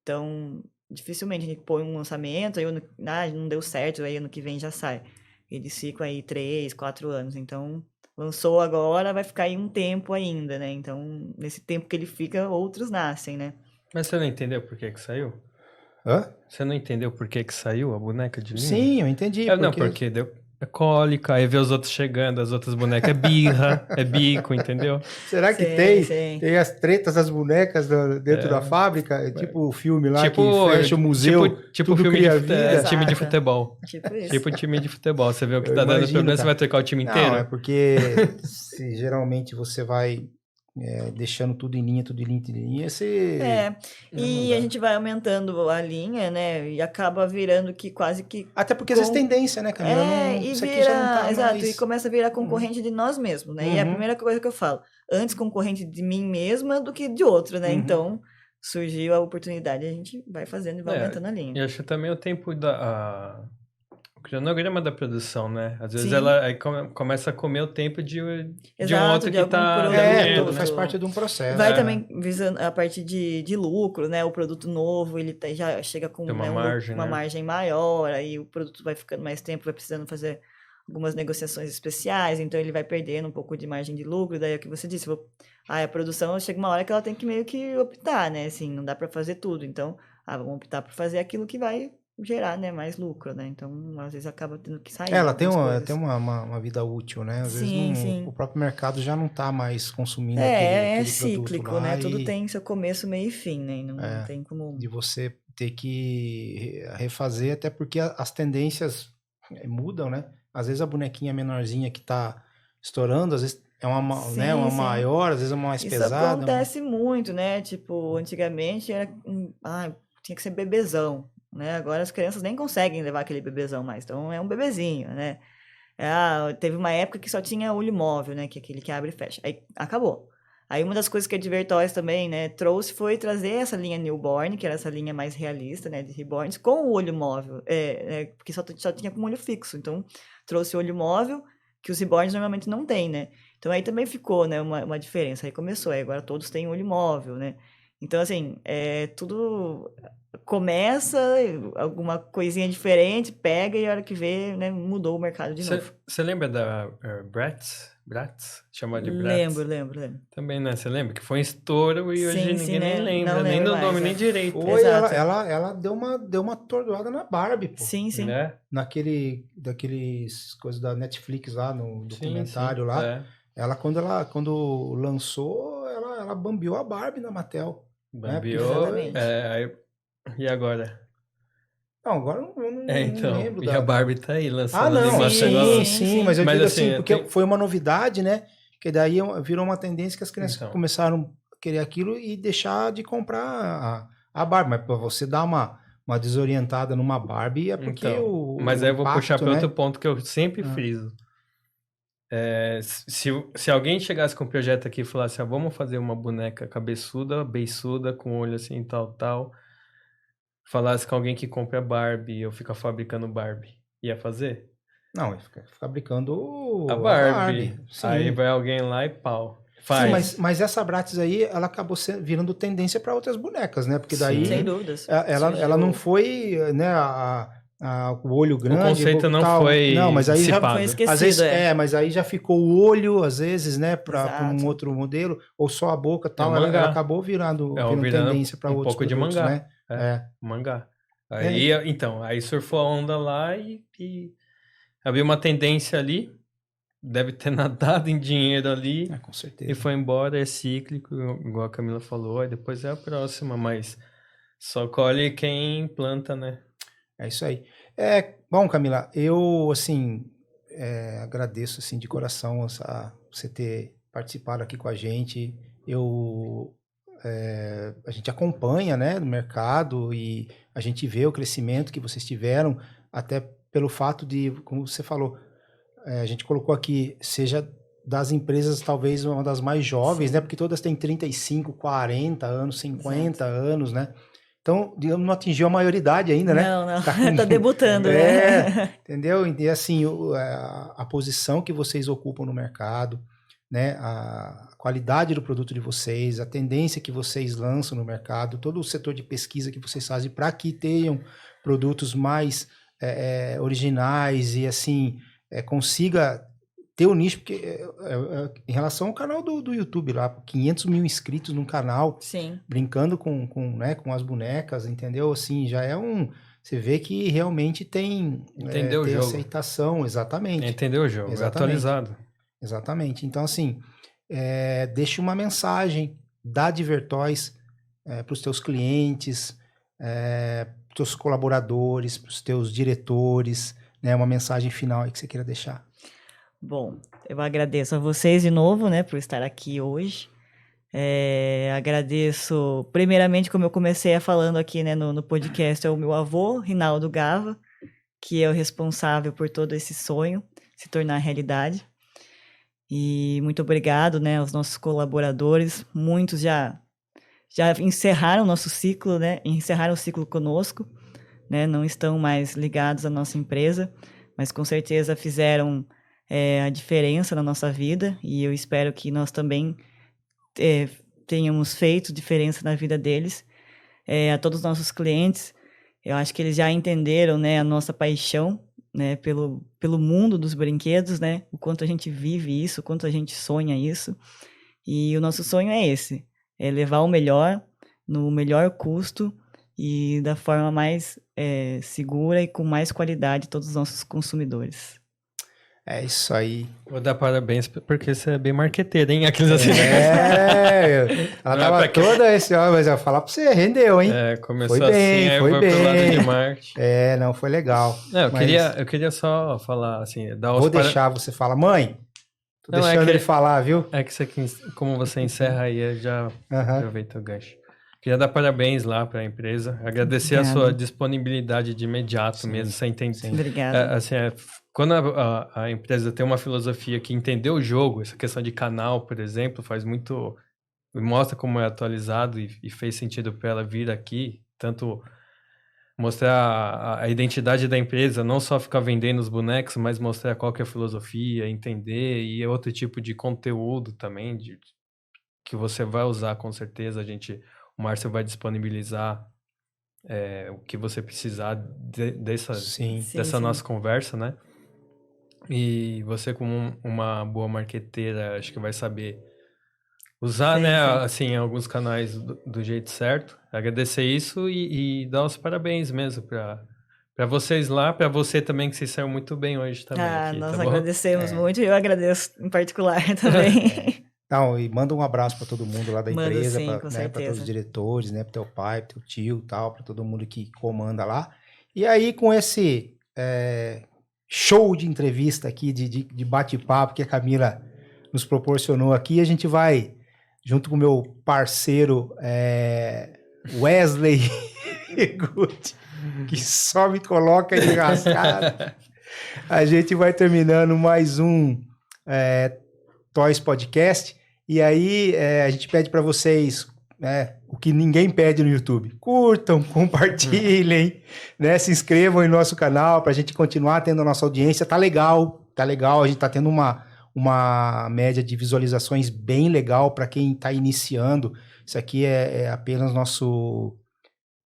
Então, dificilmente a gente põe um lançamento, aí não deu certo, aí ano que vem já sai. Eles ficam aí 3, 4 anos. Então, lançou agora, vai ficar aí um tempo ainda, né? Então, nesse tempo que ele fica, outros nascem, né? Mas você não entendeu por que saiu? Hã? Você não entendeu por que saiu a boneca de linha? Sim, eu entendi. Não, porque deu cólica, aí vê os outros chegando, as outras bonecas, é birra, é bico, entendeu? Será que tem as tretas das bonecas dentro da fábrica? Tipo o filme lá que fecha o museu, tipo filme time de futebol. Tipo isso. Tipo time de futebol. Você vê o que tá dando problema, você vai trocar o time inteiro? Não, é porque se geralmente você vai deixando tudo em linha, você... E a gente vai aumentando a linha, né? E acaba virando que quase que... Até porque às vezes tendência, né, Camila? Isso aqui vira... já não tá exato, mais... e começa a virar concorrente de nós mesmos, né? E é a primeira coisa que eu falo. Antes concorrente de mim mesma do que de outro, né? Então, surgiu a oportunidade, a gente vai fazendo e vai aumentando a linha. E acho também o tempo o cronograma da produção, né? Às vezes ela aí começa a comer o tempo de um outro que tá... tudo faz parte de um processo. Vai também visando a parte de lucro, né? O produto novo, ele já chega com uma margem maior, aí o produto vai ficando mais tempo, vai precisando fazer algumas negociações especiais, então ele vai perdendo um pouco de margem de lucro, daí é o que você disse, a produção chega uma hora que ela tem que meio que optar, né? Assim, não dá para fazer tudo, então, vamos optar por fazer aquilo que vai gerar, né, mais lucro, né? Então, às vezes acaba tendo que sair. Ela tem uma vida útil, né? Às vezes o próprio mercado já não tá mais consumindo aquele cíclico, produto lá, né? Tudo tem seu começo, meio e fim, né? Não tem como... De você ter que refazer, até porque as tendências mudam, né? Às vezes a bonequinha menorzinha que tá estourando, às vezes é uma maior, às vezes é uma mais pesada. Isso acontece muito, né? Tipo, antigamente era... tinha que ser bebezão. Né? Agora as crianças nem conseguem levar aquele bebezão mais, então é um bebezinho, né? Teve uma época que só tinha olho móvel, né? Que é aquele que abre e fecha. Aí acabou. Aí uma das coisas que a Divertoys também, né, foi trazer essa linha Newborn, que era essa linha mais realista, né, de reborns, com o olho móvel, porque só tinha com olho fixo. Então trouxe o olho móvel, que os reborns normalmente não tem, né? Então aí também ficou, né, uma diferença. Aí começou, agora todos têm olho móvel, né? Então, assim, tudo começa, alguma coisinha diferente, pega e a hora que vê, né, mudou o mercado de novo. Você lembra da Bratz? Chamada de Bratz? Lembro. Também, né? Você lembra? Que foi um estouro e hoje ninguém nem lembra, não nem lembro do nome, mais, nem direito. Foi, ela deu uma atordoada na Barbie, pô. Sim. Né? Daqueles coisas da Netflix lá, no documentário lá. Quando lançou, ela bambiou a Barbie na Mattel. Bambiou, e agora? Não, agora eu não lembro. E a Barbie tá aí lançando animação. Sim, mas eu digo assim, porque foi uma novidade, né? Que daí virou uma tendência que as crianças começaram a querer aquilo e deixar de comprar a Barbie. Mas pra você dar uma desorientada numa Barbie é porque Mas aí eu vou puxar para outro ponto que eu sempre friso. Se alguém chegasse com um projeto aqui e falasse, vamos fazer uma boneca cabeçuda, beiçuda, com olho assim, tal, falasse com alguém que compra Barbie ou fica fabricando Barbie, ia fazer? Não, ia ficar fabricando a Barbie. Aí vai alguém lá e pau. Faz. Sim, mas essa Bratz aí, ela acabou virando tendência para outras bonecas, né? Porque daí... Sem dúvidas. Ela não foi, né, o olho grande. O conceito não foi Não, mas aí já dissipado. Foi esquecido, às vezes, mas aí já ficou o olho, às vezes, né, para um Exato. outro modelo, ou só a boca, tal, o ela mangá. acabou virando Virando tendência para um outros pouco de produtos, mangá. né? Mangá. Aí, então, aí surfou a onda lá e havia uma tendência ali, deve ter nadado em dinheiro ali Com certeza. e foi embora, é cíclico, igual a Camila falou, aí depois é a próxima, mas só colhe quem planta, né? É isso aí. Bom, Camila, eu, assim, agradeço, assim, de coração você ter participado aqui com a gente. A gente acompanha, né, no mercado e a gente vê o crescimento que vocês tiveram, até pelo fato de, como você falou, a gente colocou aqui, seja das empresas talvez uma das mais jovens, né, porque todas têm 35, 40 anos, 50 anos, né? Então, digamos, não atingiu a maioridade ainda, né? Não. Tá debutando, né? Entendeu? E assim, a posição que vocês ocupam no mercado, né? A qualidade do produto de vocês, a tendência que vocês lançam no mercado, todo o setor de pesquisa que vocês fazem para que tenham produtos mais originais e assim, consiga ter o nicho, porque em relação ao canal do YouTube lá, 500 mil inscritos no canal, Sim. brincando com as bonecas, entendeu? Assim, já é você vê que realmente tem Entendeu o jogo. aceitação, exatamente. Entendeu o jogo, é atualizado. Exatamente. Então, assim, deixa uma mensagem da Divertóis para os teus clientes, para os teus colaboradores, para os teus diretores, né? Uma mensagem final aí que você queira deixar. Bom, eu agradeço a vocês de novo, né, por estar aqui hoje. Agradeço, primeiramente, como eu comecei falando aqui, né, no podcast, é o meu avô, Rinaldo Gava, que é o responsável por todo esse sonho se tornar realidade. E muito obrigado, né, aos nossos colaboradores. Muitos já encerraram o nosso ciclo, né, encerraram o ciclo conosco, né, não estão mais ligados à nossa empresa, mas com certeza fizeram a diferença na nossa vida, e eu espero que nós também tenhamos feito diferença na vida deles. A todos os nossos clientes, eu acho que eles já entenderam, né, a nossa paixão, né, pelo mundo dos brinquedos, né, o quanto a gente vive isso, o quanto a gente sonha isso, e o nosso sonho é esse, é levar o melhor, no melhor custo e da forma mais segura e com mais qualidade todos os nossos consumidores. É isso aí. Vou dar parabéns porque você é bem marqueteiro, hein? Aqueles assim. Ela tava toda esse ano, mas eu vou falar pra você, rendeu, hein? Começou foi bem, assim, foi bem. Pro lado de marketing. Não, foi legal. Eu queria só falar assim, vou deixar você falar, mãe. Tô deixando ele falar, viu? É que como você encerra aí, eu já aproveito o gancho. Queria dar parabéns lá para a empresa, agradecer a sua disponibilidade de imediato mesmo, sem entender. Obrigada. Quando a empresa tem uma filosofia que entendeu o jogo, essa questão de canal, por exemplo, faz muito... Mostra como é atualizado e fez sentido para ela vir aqui, tanto mostrar a identidade da empresa, não só ficar vendendo os bonecos, mas mostrar qual que é a filosofia, entender, e outro tipo de conteúdo também, que você vai usar com certeza, o Márcio vai disponibilizar o que você precisar dessa nossa conversa, né? E você, como uma boa marqueteira, acho que vai saber usar, né? Assim, alguns canais do jeito certo. Agradecer isso e dar os parabéns mesmo para vocês lá, para você também, que vocês saiu muito bem hoje também. Aqui, nós tá agradecemos muito e eu agradeço em particular também. Não, e manda um abraço para todo mundo lá da empresa, para todos os diretores, né, para teu pai, pro teu tio, tal, para todo mundo que comanda lá. E aí com esse show de entrevista aqui, de bate-papo que a Camila nos proporcionou aqui, a gente vai, junto com o meu parceiro Wesley Gucci, que só me coloca de rascada, a gente vai terminando mais um Toys Podcast, e aí a gente pede para vocês o que ninguém pede no YouTube: curtam, compartilhem, né, se inscrevam em nosso canal para a gente continuar tendo a nossa audiência. Tá legal, a gente tá tendo uma média de visualizações bem legal para quem está iniciando. Isso aqui é apenas nosso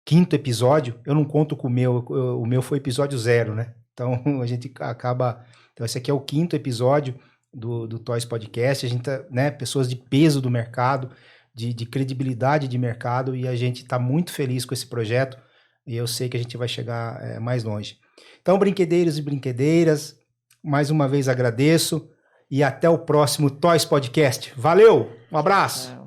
5º episódio. Eu não conto com o meu foi episódio 0, né? Então a gente acaba... Então esse aqui é o 5º episódio do Toys Podcast. A gente tá, né, pessoas de peso do mercado, de credibilidade de mercado, e a gente está muito feliz com esse projeto, e eu sei que a gente vai chegar mais longe. Então, brinquedeiros e brinquedeiras, mais uma vez agradeço, e até o próximo Toys Podcast. Valeu, um abraço!